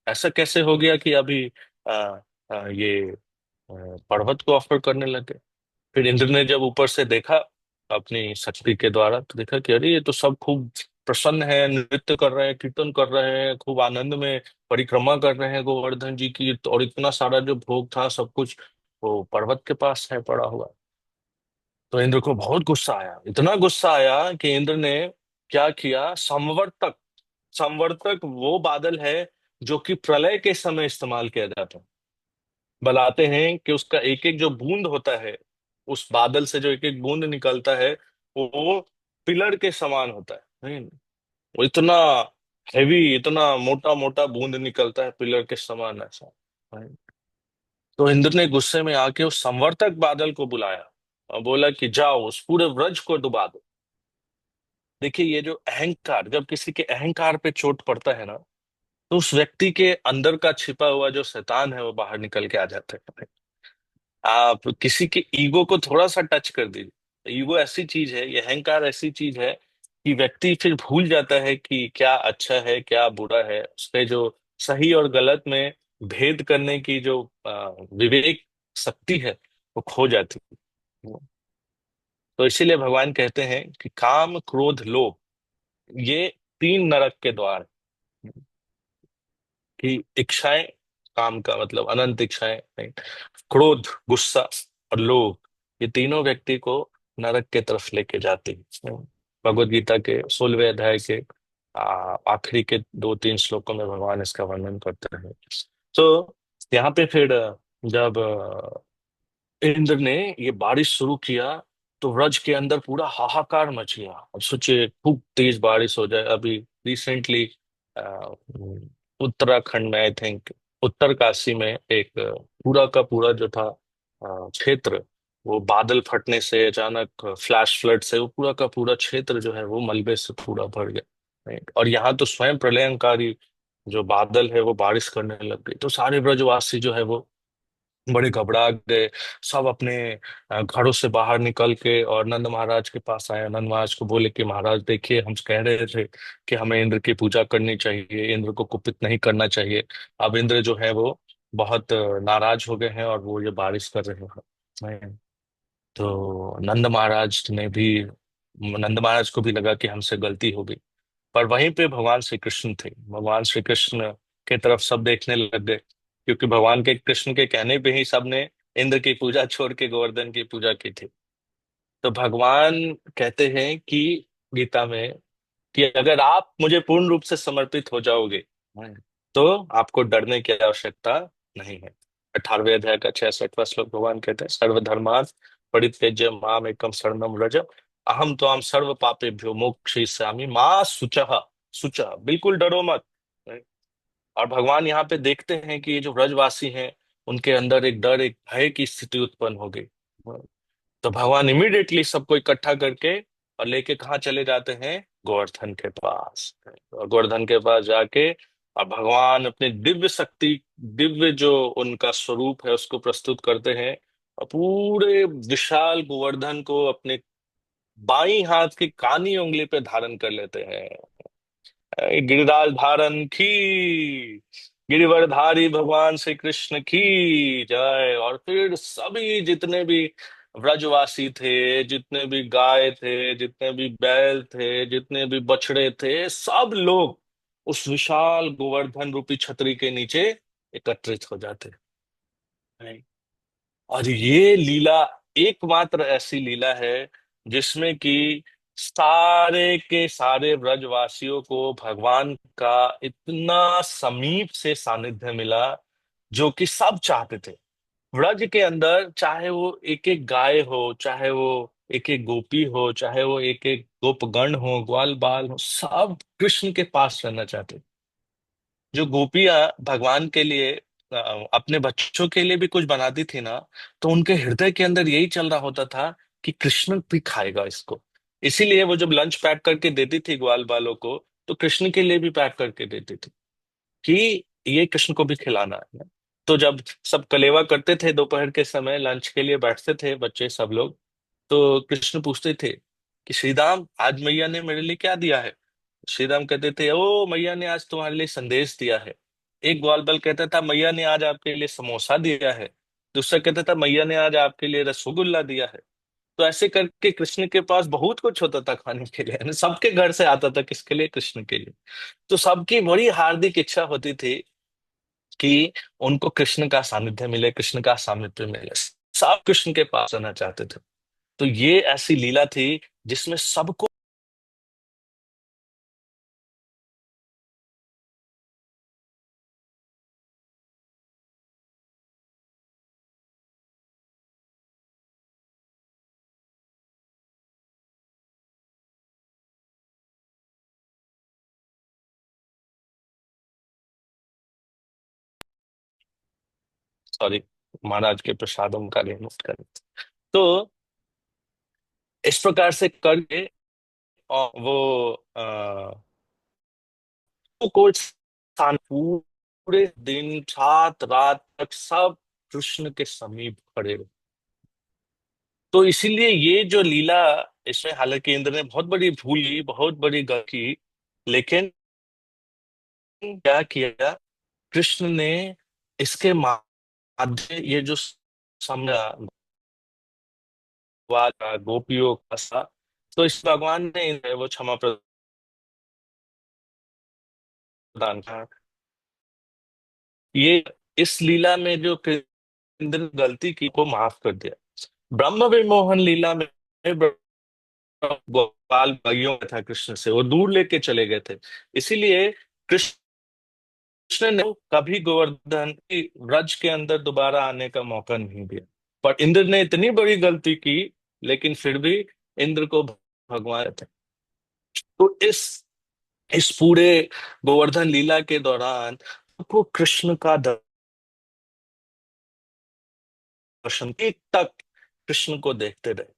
ऐसा कैसे हो गया कि अभी आ, ये पर्वत को ऑफर करने लगे। फिर इंद्र ने जब ऊपर से देखा अपनी शक्ति के द्वारा, तो देखा कि अरे ये तो सब खूब प्रसन्न है, नृत्य कर रहे हैं, कीर्तन कर रहे हैं, खूब आनंद में परिक्रमा कर रहे हैं गोवर्धन जी की, और इतना सारा जो भोग था सब कुछ वो पर्वत के पास है पड़ा हुआ। तो इंद्र को बहुत गुस्सा आया, इतना गुस्सा आया कि इंद्र ने क्या किया, संवर्तक, संवर्तक वो बादल है जो कि प्रलय के समय इस्तेमाल किया जाता है। बताते हैं कि उसका एक एक जो बूंद होता है, उस बादल से जो एक एक बूंद निकलता है, वो पिलर के समान होता है, नहीं, वो इतना हैवी, इतना मोटा मोटा बूंद निकलता है पिलर के समान ऐसा। नहीं? तो इंद्र ने गुस्से में आके उस संवर्तक बादल को बुलाया और बोला कि जाओ उस पूरे व्रज को डुबा दो। देखिए, ये जो अहंकार, जब किसी के अहंकार पे चोट पड़ता है ना, तो उस व्यक्ति के अंदर का छिपा हुआ जो शैतान है वो बाहर निकल के आ जाता है। आप किसी के ईगो को थोड़ा सा टच कर दीजिए, ईगो ऐसी चीज है, ये अहंकार ऐसी चीज है कि व्यक्ति फिर भूल जाता है कि क्या अच्छा है क्या बुरा है, उसके जो सही और गलत में भेद करने की जो विवेक शक्ति है वो खो जाती है। तो इसीलिए भगवान कहते हैं कि काम क्रोध लोभ, ये तीन नरक के द्वार की इच्छाएं, काम का मतलब अनंत इच्छाएं नहीं, क्रोध, गुस्सा और लोभ, ये तीनों व्यक्ति को नरक के तरफ लेके जाती है। भगवत गीता के 16वें अध्याय के आखिरी के दो तीन श्लोकों में भगवान इसका वर्णन करते हैं। तो यहाँ पे फिर जब इंद्र ने ये बारिश शुरू किया तो व्रज के अंदर पूरा हाहाकार मच गया। अब सोचिए खूब तेज बारिश हो जाए। अभी रिसेंटली उत्तराखंड में, आई थिंक उत्तरकाशी में, एक पूरा का पूरा जो था क्षेत्र, वो बादल फटने से अचानक फ्लैश फ्लड से वो पूरा का पूरा क्षेत्र जो है वो मलबे से पूरा भर गया। Right? और यहाँ तो स्वयं प्रलयंकारी जो बादल है वो बारिश करने लग गई। तो सारे ब्रजवासी जो है वो बड़े घबरा गए। सब अपने घरों से बाहर निकल के और नंद महाराज के पास आए। नंद महाराज को बोले कि महाराज देखिए, हम कह रहे थे कि हमें इंद्र की पूजा करनी चाहिए, इंद्र को कुपित नहीं करना चाहिए। अब इंद्र जो है वो बहुत नाराज हो गए हैं और वो ये बारिश कर रहे हैं। तो नंद महाराज को भी लगा कि हमसे गलती हो गई। पर वहीं पे भगवान श्री कृष्ण थे। भगवान श्री कृष्ण के तरफ सब देखने लग गए, क्योंकि भगवान के कृष्ण के कहने पे ही सबने इंद्र की पूजा छोड़ के गोवर्धन की पूजा की थी। तो भगवान कहते हैं कि गीता में कि अगर आप मुझे पूर्ण रूप से समर्पित हो जाओगे तो आपको डरने की आवश्यकता नहीं है। 18वें अध्याय का 66वां श्लोक भगवान कहते हैं, सर्वधर्मान् परित्यज्य माम एकम शरणम व्रज, अहम त्वाम सर्व पापेभ्यो मोक्षयिष्यामि मा शुचः। शुचः, बिल्कुल डरो मत। और भगवान यहाँ पे देखते हैं कि ये जो व्रजवासी हैं उनके अंदर एक डर, एक भय की स्थिति उत्पन्न हो गई। तो भगवान इमीडिएटली सबको इकट्ठा करके और लेके कहाँ चले जाते हैं? गोवर्धन के पास। और गोवर्धन के पास जाके और भगवान अपने दिव्य शक्ति, दिव्य जो उनका स्वरूप है उसको प्रस्तुत करते हैं। और पूरे विशाल गोवर्धन को अपने बाई हाथ की कानी उंगली पे धारण कर लेते हैं। गिरिराज धारण की, गिरिवरधारी भगवान श्री कृष्ण की जय। और फिर सभी जितने भी व्रजवासी थे, जितने भी गाय थे, जितने भी बैल थे, जितने भी बछड़े थे, सब लोग उस विशाल गोवर्धन रूपी छतरी के नीचे एकत्रित हो जाते हैं। और ये लीला एकमात्र ऐसी लीला है जिसमें कि सारे के सारे ब्रजवासियों को भगवान का इतना समीप से सानिध्य मिला, जो कि सब चाहते थे। ब्रज के अंदर चाहे वो एक एक गाय हो, चाहे वो एक एक गोपी हो, चाहे वो एक एक गोपगण हो, ग्वाल बाल हो, सब कृष्ण के पास रहना चाहते। जो गोपियां भगवान के लिए अ, अपने बच्चों के लिए भी कुछ बनाती थी ना, तो उनके हृदय के अंदर यही चल रहा होता था कि कृष्ण भी खाएगा इसको। इसीलिए वो जब लंच पैक करके देती थी ग्वाल बालों को, तो कृष्ण के लिए भी पैक करके देती थी कि ये कृष्ण को भी खिलाना है। तो जब सब कलेवा करते थे दोपहर के समय, लंच के लिए बैठते थे बच्चे सब लोग, तो कृष्ण पूछते थे कि श्रीराम, आज मैया ने मेरे लिए क्या दिया है? श्री राम कहते थे, ओ मैया ने आज तुम्हारे लिए संदेश दिया है। एक ग्वाल बाल कहता था, मैया ने आज आपके लिए समोसा दिया है। दूसरा कहता था, मैया ने आज आपके लिए रसगुल्ला दिया है। तो ऐसे करके कृष्ण के पास बहुत कुछ होता था खाने के लिए, यानी सबके घर से आता था। किसके लिए? कृष्ण के लिए। तो सबकी बड़ी हार्दिक इच्छा होती थी कि उनको कृष्ण का सानिध्य मिले, कृष्ण का सामिप्य मिले। सब कृष्ण के पास आना चाहते थे। तो ये ऐसी लीला थी जिसमें सबको। सॉरी, महाराज के प्रसादों का मुक्त करें। तो इस प्रकार से करके और वो कोई स्थान पूरे दिन रात रात तक सब कृष्ण के समीप खड़े रहे। तो इसीलिए ये जो लीला, इसमें हालांकि इंद्र ने बहुत बड़ी भूल की, बहुत बड़ी गलती की, लेकिन क्या किया कृष्ण ने? इसके माध्यम ये जो समझा गोपियों का सा, तो इस भगवान ने वो क्षमा प्रदान किया। ये इस लीला में जो इंद्र ने गलती की को माफ कर दिया। ब्रह्म विमोहन लीला में गोपाल भाइयों में था कृष्ण से, वो दूर लेके चले गए थे। इसीलिए कृष्ण ने कभी गोवर्धन की व्रज के अंदर दोबारा आने का मौका नहीं दिया। पर इंद्र ने इतनी बड़ी गलती की, लेकिन फिर भी इंद्र को भगवान थे। तो इस पूरे गोवर्धन लीला के दौरान वो कृष्ण का दर्शन एक तक कृष्ण को देखते रहे।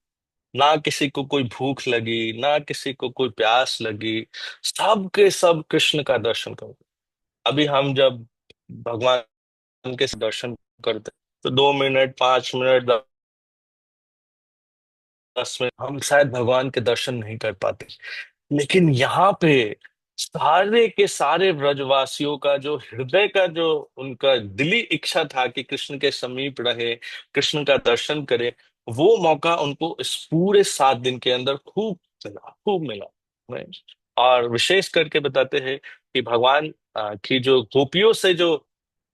ना किसी को कोई भूख लगी, ना किसी को कोई प्यास लगी, सब के सब कृष्ण का दर्शन करो। अभी हम जब भगवान के दर्शन करते, तो 2 मिनट, 5 मिनट, 10 मिनट हम शायद भगवान के दर्शन नहीं कर पाते। लेकिन यहाँ पे सारे के सारे ब्रजवासियों का जो हृदय का जो उनका दिली इच्छा था कि कृष्ण के समीप रहे, कृष्ण का दर्शन करे, वो मौका उनको इस पूरे 7 दिन के अंदर खूब मिला, खूब मिला। Right? और विशेष करके बताते हैं कि भगवान की जो गोपियों से जो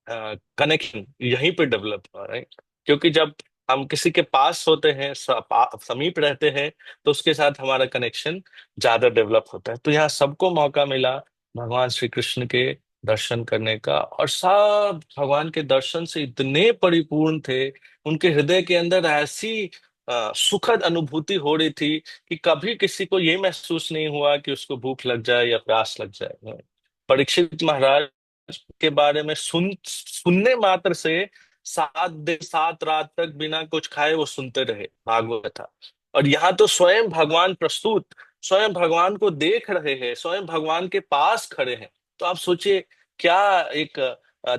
कनेक्शन यहीं पे डेवलप हुआ है। क्योंकि जब हम किसी के पास होते हैं, समीप रहते हैं, तो उसके साथ हमारा कनेक्शन ज्यादा डेवलप होता है। तो यहाँ सबको मौका मिला भगवान श्री कृष्ण के दर्शन करने का, और सब भगवान के दर्शन से इतने परिपूर्ण थे, उनके हृदय के अंदर ऐसी सुखद अनुभूति हो रही थी कि कभी किसी को ये महसूस नहीं हुआ कि उसको भूख लग जाए या प्यास लग जाए। परीक्षित महाराज के बारे में सुनने मात्र से 7 दिन 7 रात तक बिना कुछ खाए वो सुनते रहे भागवत कथा। और यहाँ तो स्वयं भगवान प्रस्तुत, स्वयं भगवान को देख रहे हैं, स्वयं भगवान के पास खड़े हैं। तो आप सोचिए क्या एक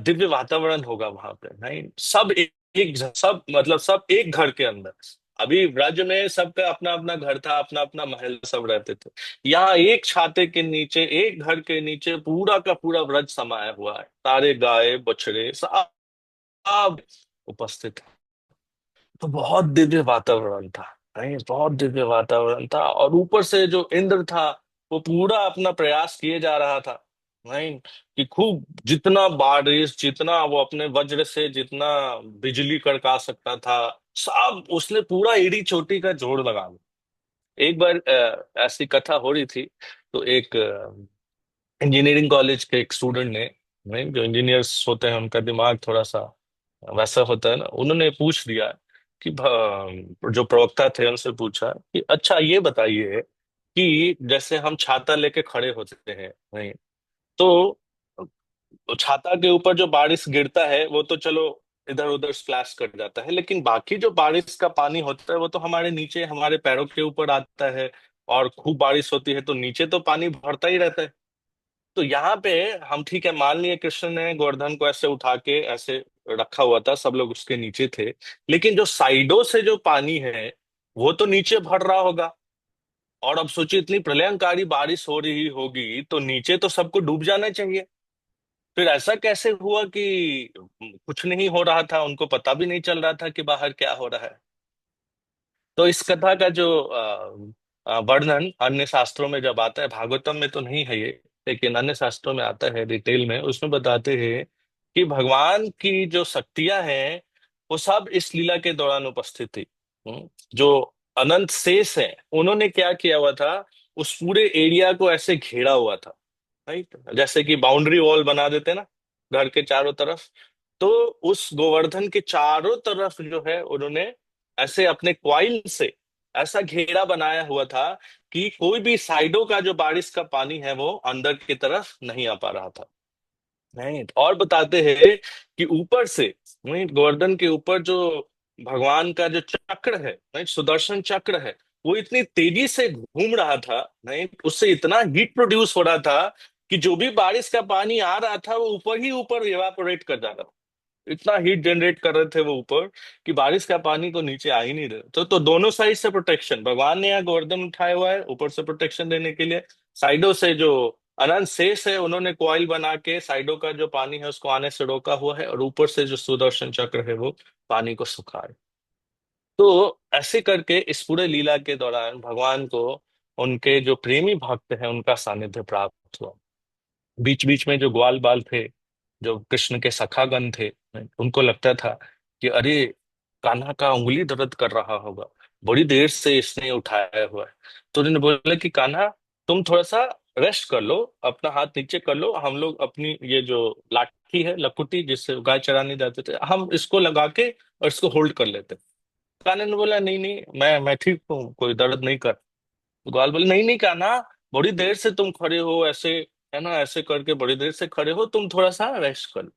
दिव्य वातावरण होगा वहां पे। नहीं, सब सब मतलब सब एक घर के अंदर। अभी ब्रज में सबका अपना अपना घर था, अपना अपना महल, सब रहते थे। यहाँ एक छाते के नीचे, एक घर के नीचे पूरा का पूरा व्रज समाया हुआ है, सारे गाय बछड़े सब उपस्थित है। तो बहुत दिव्य वातावरण था। नहीं, बहुत दिव्य वातावरण था। और ऊपर से जो इंद्र था, वो पूरा अपना प्रयास किए जा रहा था। नहीं, कि खूब जितना बारिश, जितना वो अपने वज्र से जितना बिजली कड़का सकता था, सब उसने पूरा एड़ी चोटी का जोड़ लगा लिया। एक बार ऐसी कथा हो रही थी, तो एक इंजीनियरिंग कॉलेज के एक स्टूडेंट ने, नहीं, जो इंजीनियर्स होते हैं उनका दिमाग थोड़ा सा वैसा होता है ना, उन्होंने पूछ दिया कि जो प्रवक्ता थे उनसे पूछा कि अच्छा ये बताइए कि जैसे हम छाता लेके खड़े होते हैं, नहीं, तो छाता के ऊपर जो बारिश गिरता है वो तो चलो इधर उधर स्प्लैश कर जाता है, लेकिन बाकी जो बारिश का पानी होता है वो तो हमारे नीचे, हमारे पैरों के ऊपर आता है। और खूब बारिश होती है तो नीचे तो पानी भरता ही रहता है। तो यहाँ पे हम ठीक है, मान लिए कृष्ण ने गोवर्धन को ऐसे उठा के ऐसे रखा हुआ था, सब लोग उसके नीचे थे, लेकिन जो साइडों से जो पानी है वो तो नीचे भर रहा होगा। और अब सोचिए इतनी प्रलयंकारी बारिश हो रही होगी तो नीचे तो सबको डूब जाना चाहिए। फिर ऐसा कैसे हुआ कि कुछ नहीं हो रहा था, उनको पता भी नहीं चल रहा था कि बाहर क्या हो रहा है। तो इस कथा का जो वर्णन अन्य शास्त्रों में जब आता है, भागवतम में तो नहीं है ये, लेकिन अन्य शास्त्रों में आता है डिटेल में, उसमें बताते हैं कि भगवान की जो शक्तियां हैं वो सब इस लीला के दौरान उपस्थित थी। जो अनंत शेष है, उन्होंने क्या किया हुआ था, उस पूरे एरिया को ऐसे घेरा हुआ था। राइट, जैसे कि बाउंड्री वॉल बना देते ना घर के चारों तरफ। तो उस गोवर्धन के चारों तरफ जो है उन्होंने ऐसे अपने क्वाइल से ऐसा घेरा बनाया हुआ था कि कोई भी साइडों का जो बारिश का पानी है वो अंदर की तरफ नहीं आ पा रहा था। नहीं, और बताते हैं कि ऊपर से, नहीं, गोवर्धन के ऊपर जो भगवान का जो चक्र है, नहीं, सुदर्शन चक्र है, वो इतनी तेजी से घूम रहा था। नहीं, उससे इतना हीट प्रोड्यूस हो रहा था कि जो भी बारिश का पानी आ रहा था वो ऊपर ही ऊपर इवापोरेट कर जा रहा था। इतना हीट जनरेट कर रहे थे वो ऊपर कि बारिश का पानी को नीचे आ ही नहीं रहे। तो दोनों साइड से प्रोटेक्शन भगवान ने यहाँ गोवर्धन उठाया हुआ है, ऊपर से प्रोटेक्शन देने के लिए। साइडों से जो अनंत शेष है उन्होंने कॉइल बना के साइडों का जो पानी है उसको आने से रोका हुआ है, और ऊपर से जो सुदर्शन चक्र है वो पानी को सुखा है। तो ऐसे करके इस पूरे लीला के दौरान भगवान को उनके जो प्रेमी भक्त हैं उनका सानिध्य प्राप्त हुआ। बीच बीच में जो ग्वाल बाल थे, जो कृष्ण के सखागण थे, उनको लगता था कि अरे, कान्हा का उंगली दर्द कर रहा होगा, बड़ी देर से इसने उठाया हुआ है। तो उन्होंने बोला कि कान्हा, तुम थोड़ा सा रेस्ट कर लो, अपना हाथ नीचे कर लो, हम लोग अपनी ये जो लाठी है, लकुटी जिससे गाय चराने जाते थे, हम इसको लगा के और इसको होल्ड कर लेते। कान्हा ने बोला, नहीं नहीं, मैं ठीक हूँ, कोई दर्द नहीं कर। ग्वाल बोले, नहीं नहीं कान्हा, बड़ी देर से तुम खड़े हो ऐसे, है ना, ऐसे करके बड़ी देर से खड़े हो, तुम थोड़ा सा रेस्ट कर लो।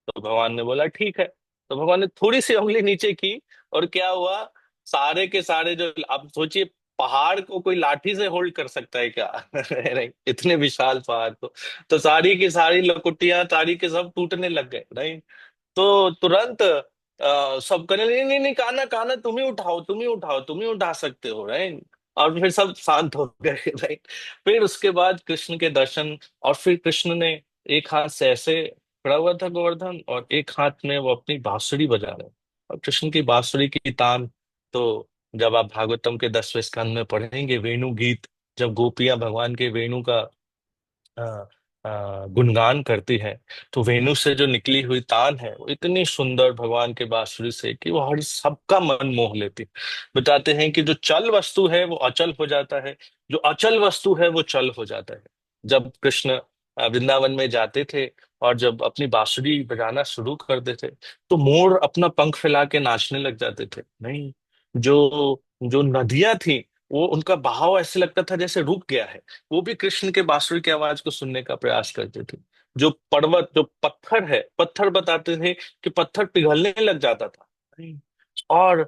तो भगवान ने बोला ठीक है। तो भगवान ने थोड़ी सी उंगली नीचे की, और क्या हुआ, सारे के सारे जो, आप सोचिए, पहाड़ को कोई लाठी से होल्ड कर सकता है क्या? नहीं, इतने विशाल पहाड़ को। तो सारी की सारी लकुटियां, सारी के सब टूटने लग गए, नहीं। तो तुरंत सब करने लगे, नहीं नहीं नहीं, कान्हा कान्हा, तुम ही उठाओ, तुम ही उठाओ, तुम ही उठा सकते हो, राइट। और फिर सब शांत हो गए, राइट। फिर उसके बाद कृष्ण के दर्शन, और फिर कृष्ण ने एक हाथ से ऐसे खड़ा हुआ था गोवर्धन, और एक हाथ में वो अपनी बांसुरी बजा रहे हैं। और कृष्ण की बांसुरी की तान, तो जब आप भागवतम के 10वें स्कंद में पढ़ेंगे वेणु गीत, जब गोपियां भगवान के वेणु का अ, गुणगान करती है, तो वेणु से जो निकली हुई तान है वो इतनी सुंदर भगवान के बांसुरी से कि वो हर सबका मन मोह लेती है। बताते हैं कि जो चल वस्तु है वो अचल हो जाता है, जो अचल वस्तु है वो चल हो जाता है। जब कृष्ण वृंदावन में जाते थे और जब अपनी बांसुरी बजाना शुरू कर देते, तो मोर अपना पंख फैला के नाचने लग जाते थे, नहीं। जो जो नदियां थी, वो उनका बहाव ऐसे लगता था जैसे रुक गया है, वो भी कृष्ण के बांसुरी की आवाज को सुनने का प्रयास करते थे। जो पर्वत, जो पत्थर है, पत्थर बताते थे कि पत्थर पिघलने लग जाता था। और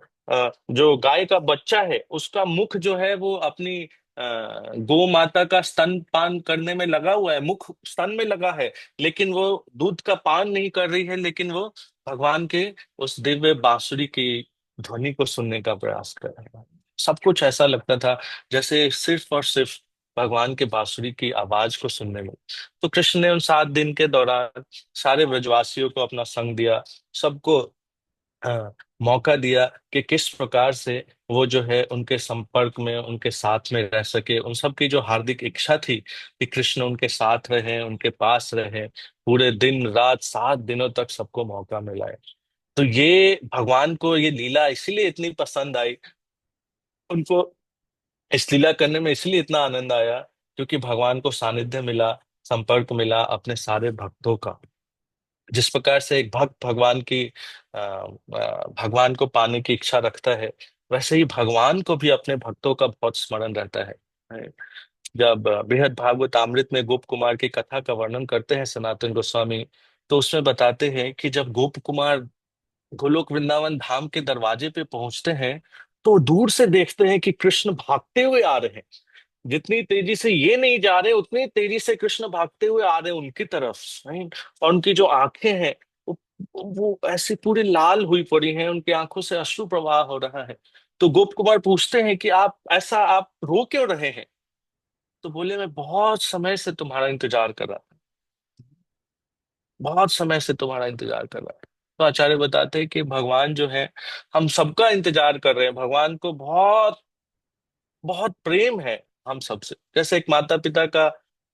जो गाय का बच्चा है, उसका मुख जो है वो अपनी गौ माता का स्तन पान करने में लगा हुआ है, मुख स्तन में लगा है, लेकिन वो दूध का पान नहीं कर रही है, लेकिन वो भगवान के उस दिव्य बांसुरी की ध्वनि को सुनने का प्रयास कर रहे हैं। सब कुछ ऐसा लगता था जैसे सिर्फ और सिर्फ भगवान के बांसुरी की आवाज को सुनने में। तो कृष्ण ने उन 7 दिन के दौरान सारे ब्रजवासियों को अपना संग दिया, सबको मौका दिया कि किस प्रकार से वो जो है उनके संपर्क में, उनके साथ में रह सके। उन सब की जो हार्दिक इच्छा थी कि कृष्ण उनके साथ रहे, उनके पास रहे, पूरे दिन रात 7 दिनों तक सबको मौका मिला है। तो ये भगवान को ये लीला इसीलिए इतनी पसंद आई, उनको इस लीला करने में इसलिए इतना आनंद आया, क्योंकि भगवान को सानिध्य मिला, संपर्क मिला अपने सारे भक्तों का। जिस प्रकार से एक भक्त भगवान की भगवान को पाने की इच्छा रखता है, वैसे ही भगवान को भी अपने भक्तों का बहुत स्मरण रहता है। जब बेहद भागवत अमृत में गोप कुमार की कथा का वर्णन करते हैं सनातन गोस्वामी, तो उसमें बताते हैं कि जब गोप कुमार गोलोक वृंदावन धाम के दरवाजे पे पहुंचते हैं, तो दूर से देखते हैं कि कृष्ण भागते हुए आ रहे हैं। जितनी तेजी से ये नहीं जा रहे, उतनी तेजी से कृष्ण भागते हुए आ रहे हैं उनकी तरफ, राइट। और उनकी जो आंखें हैं, वो वो ऐसी पूरी लाल हुई पड़ी हैं, उनकी आंखों से अश्रु प्रवाह हो रहा है। तो गोप कुमार पूछते हैं कि आप रो क्यों रहे हैं? तो बोले, मैं बहुत समय से तुम्हारा इंतजार कर रहा था, बहुत समय से तुम्हारा इंतजार कर रहा था। तो आचार्य बताते हैं कि भगवान जो है, हम सबका इंतजार कर रहे हैं, भगवान को बहुत बहुत प्रेम है हम सबसे। जैसे एक माता पिता का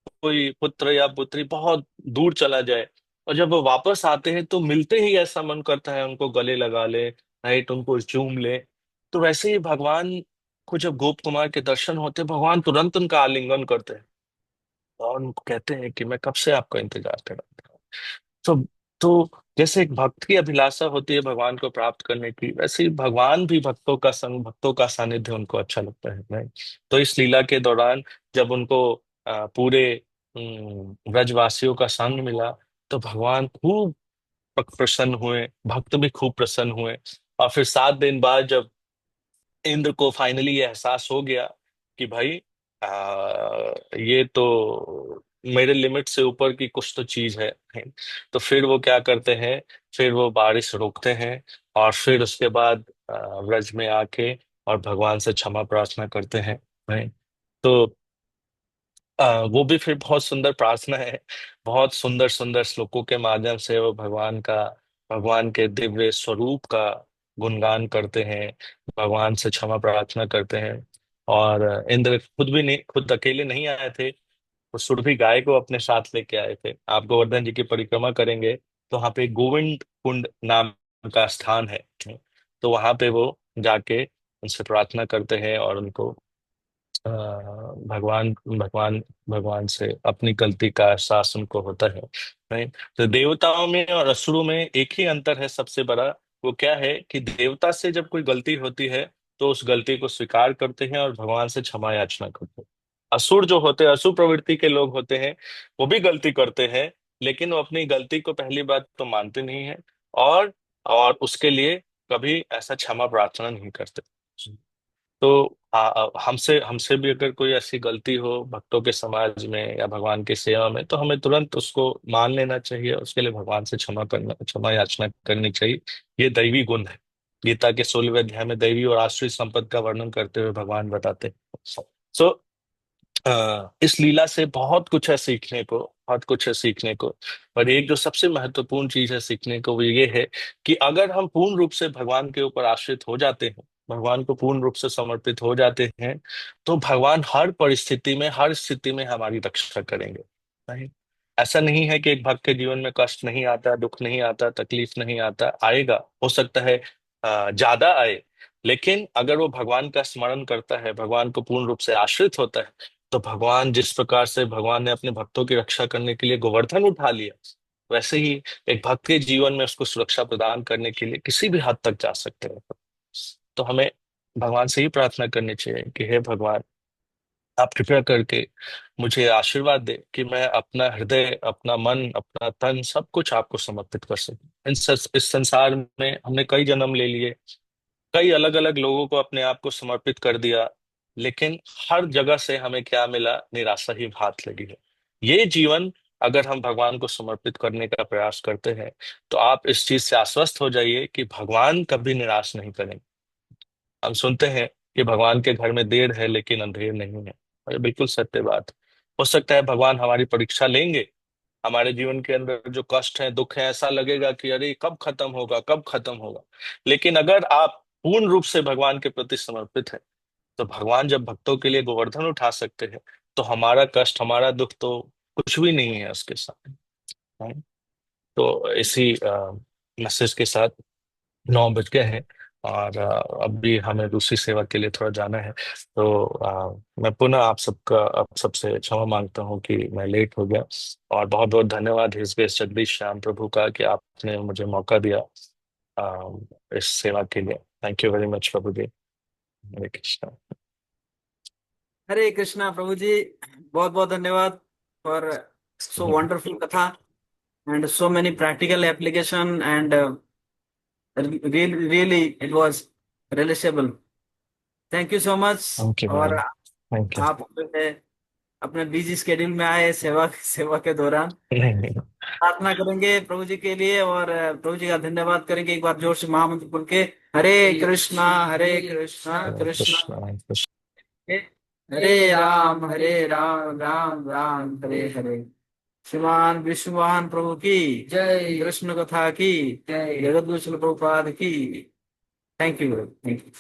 कोई पुत्र या पुत्री बहुत दूर चला जाए, और जब वो वापस आते हैं तो मिलते ही ऐसा मन करता है उनको गले लगा ले, राइट, उनको चूम ले। तो वैसे ही भगवान को जब गोप कुमार के दर्शन होते, भगवान तुरंत उनका आलिंगन करते हैं और उनको कहते हैं कि मैं कब से आपका इंतजार कर रहा था। तो तो जैसे एक भक्त की अभिलाषा होती है भगवान को प्राप्त करने की, वैसे ही भगवान भी भक्तों का संग, भक्तों का सानिध्य उनको अच्छा लगता है, नहीं। तो इस लीला के दौरान जब उनको पूरे ब्रजवासियों का संग मिला, तो भगवान खूब प्रसन्न हुए, भक्त भी खूब प्रसन्न हुए। और फिर 7 दिन बाद जब इंद्र को फाइनली ये एहसास हो गया कि भाई, ये तो मेरे लिमिट से ऊपर की कुछ तो चीज है। तो फिर वो क्या करते हैं, फिर वो बारिश रोकते हैं, और फिर उसके बाद व्रज में आके और भगवान से क्षमा प्रार्थना करते हैं, नहीं। तो वो भी फिर बहुत सुंदर प्रार्थना है, बहुत सुंदर सुंदर श्लोकों के माध्यम से वो भगवान के दिव्य स्वरूप का गुणगान करते हैं, भगवान से क्षमा प्रार्थना करते हैं। और इंद्र खुद भी नहीं, खुद अकेले नहीं आए थे, वो सुरभि गाय को अपने साथ लेके आए थे। आप गोवर्धन जी की परिक्रमा करेंगे तो वहां पे गोविंद कुंड नाम का स्थान है। तो वहां पे वो जाके उनसे प्रार्थना करते हैं और उनको भगवान भगवान भगवान से अपनी गलती का एहसास उनको होता है। नहीं, तो देवताओं में और असुरों में एक ही अंतर है सबसे बड़ा। वो क्या है कि देवता से जब कोई गलती होती है तो उस गलती को स्वीकार करते हैं और भगवान से क्षमा याचना करते हैं। असुर जो होते हैं, असुर प्रवृत्ति के लोग होते हैं, वो भी गलती करते हैं, लेकिन वो अपनी गलती को पहली बात तो मानते नहीं है, और और उसके लिए कभी ऐसा क्षमा प्रार्थना नहीं करते। तो हमसे हमसे भी अगर कोई ऐसी गलती हो भक्तों के समाज में या भगवान की सेवा में, तो हमें तुरंत उसको मान लेना चाहिए, उसके लिए भगवान से क्षमा याचना करनी चाहिए। ये दैवी गुण है। गीता के 16वें अध्याय में दैवी और आश्रित संपद का वर्णन करते हुए भगवान बताते हैं। सो इस लीला से बहुत कुछ है सीखने को, बहुत कुछ है सीखने को। पर एक जो सबसे महत्वपूर्ण चीज है सीखने को, वो ये है कि अगर हम पूर्ण रूप से भगवान के ऊपर आश्रित हो जाते हैं, भगवान को पूर्ण रूप से समर्पित हो जाते हैं, तो भगवान हर परिस्थिति में, हर स्थिति में हमारी रक्षा करेंगे। नहीं, ऐसा नहीं है कि एक भक्त के जीवन में कष्ट नहीं आता, दुख नहीं आता, तकलीफ नहीं आता, आएगा, हो सकता है ज्यादा आए, लेकिन अगर वो भगवान का स्मरण करता है, भगवान को पूर्ण रूप से आश्रित होता है, तो भगवान जिस प्रकार से भगवान ने अपने भक्तों की रक्षा करने के लिए गोवर्धन उठा लिया, वैसे ही एक भक्त के जीवन में उसको सुरक्षा प्रदान करने के लिए किसी भी हद तक जा सकते हैं। तो हमें भगवान से ही प्रार्थना करनी चाहिए कि हे भगवान, आप कृपया करके मुझे आशीर्वाद दे कि मैं अपना हृदय, अपना मन, अपना तन, सब कुछ आपको समर्पित कर सकूं। इस संसार में हमने कई जन्म ले लिए, कई अलग अलग लोगों को अपने आप को समर्पित कर दिया, लेकिन हर जगह से हमें क्या मिला? निराशा ही हाथ लगी है। ये जीवन अगर हम भगवान को समर्पित करने का प्रयास करते हैं, तो आप इस चीज से आश्वस्त हो जाइए कि भगवान कभी निराश नहीं करेंगे। हम सुनते हैं कि भगवान के घर में देर है लेकिन अंधेर नहीं है, और ये बिल्कुल सत्य बात। हो सकता है भगवान हमारी परीक्षा लेंगे, हमारे जीवन के अंदर जो कष्ट है, दुख है, ऐसा लगेगा कि अरे कब खत्म होगा, कब खत्म होगा। लेकिन अगर आप पूर्ण रूप से भगवान के प्रति समर्पित है, तो भगवान जब भक्तों के लिए गोवर्धन उठा सकते हैं, तो हमारा कष्ट, हमारा दुख तो कुछ भी नहीं है उसके साथ। हाँ? तो इसी मैसेज के साथ 9 बज गए हैं, और अब भी हमें दूसरी सेवा के लिए थोड़ा जाना है। तो मैं पुनः आप सबसे क्षमा मांगता हूँ कि मैं लेट हो गया। और बहुत बहुत धन्यवाद हृदय जगदीश श्याम प्रभु का कि आपने मुझे मौका दिया इस सेवा के लिए। थैंक यू वेरी मच प्रभु जी। हरे कृष्णा। हरे कृष्णा प्रभु जी, बहुत बहुत धन्यवाद फॉर सो वंडरफुल कथा and so many practical application and really it was relatable. Thank you so much. Thank you और मैम। Thank you. आप जो है अपने बिजी स्केड्यूल में आए सेवा सेवा के दौरान, नहीं नहीं। प्रार्थना करेंगे प्रभु जी के लिए और प्रभु जी का धन्यवाद करेंगे एक बार जोर से महामंत्र बोल के। हरे कृष्णा हरे कृष्णा हरे कृष्णा कृष्णा हरे कृष्णा। हरे राम राम राम हरे हरे। श्रीमान विश्ववाहन प्रभु की जय, कृष्ण कथा की जय, जगत प्रभुपाद की। Thank you. Thank you.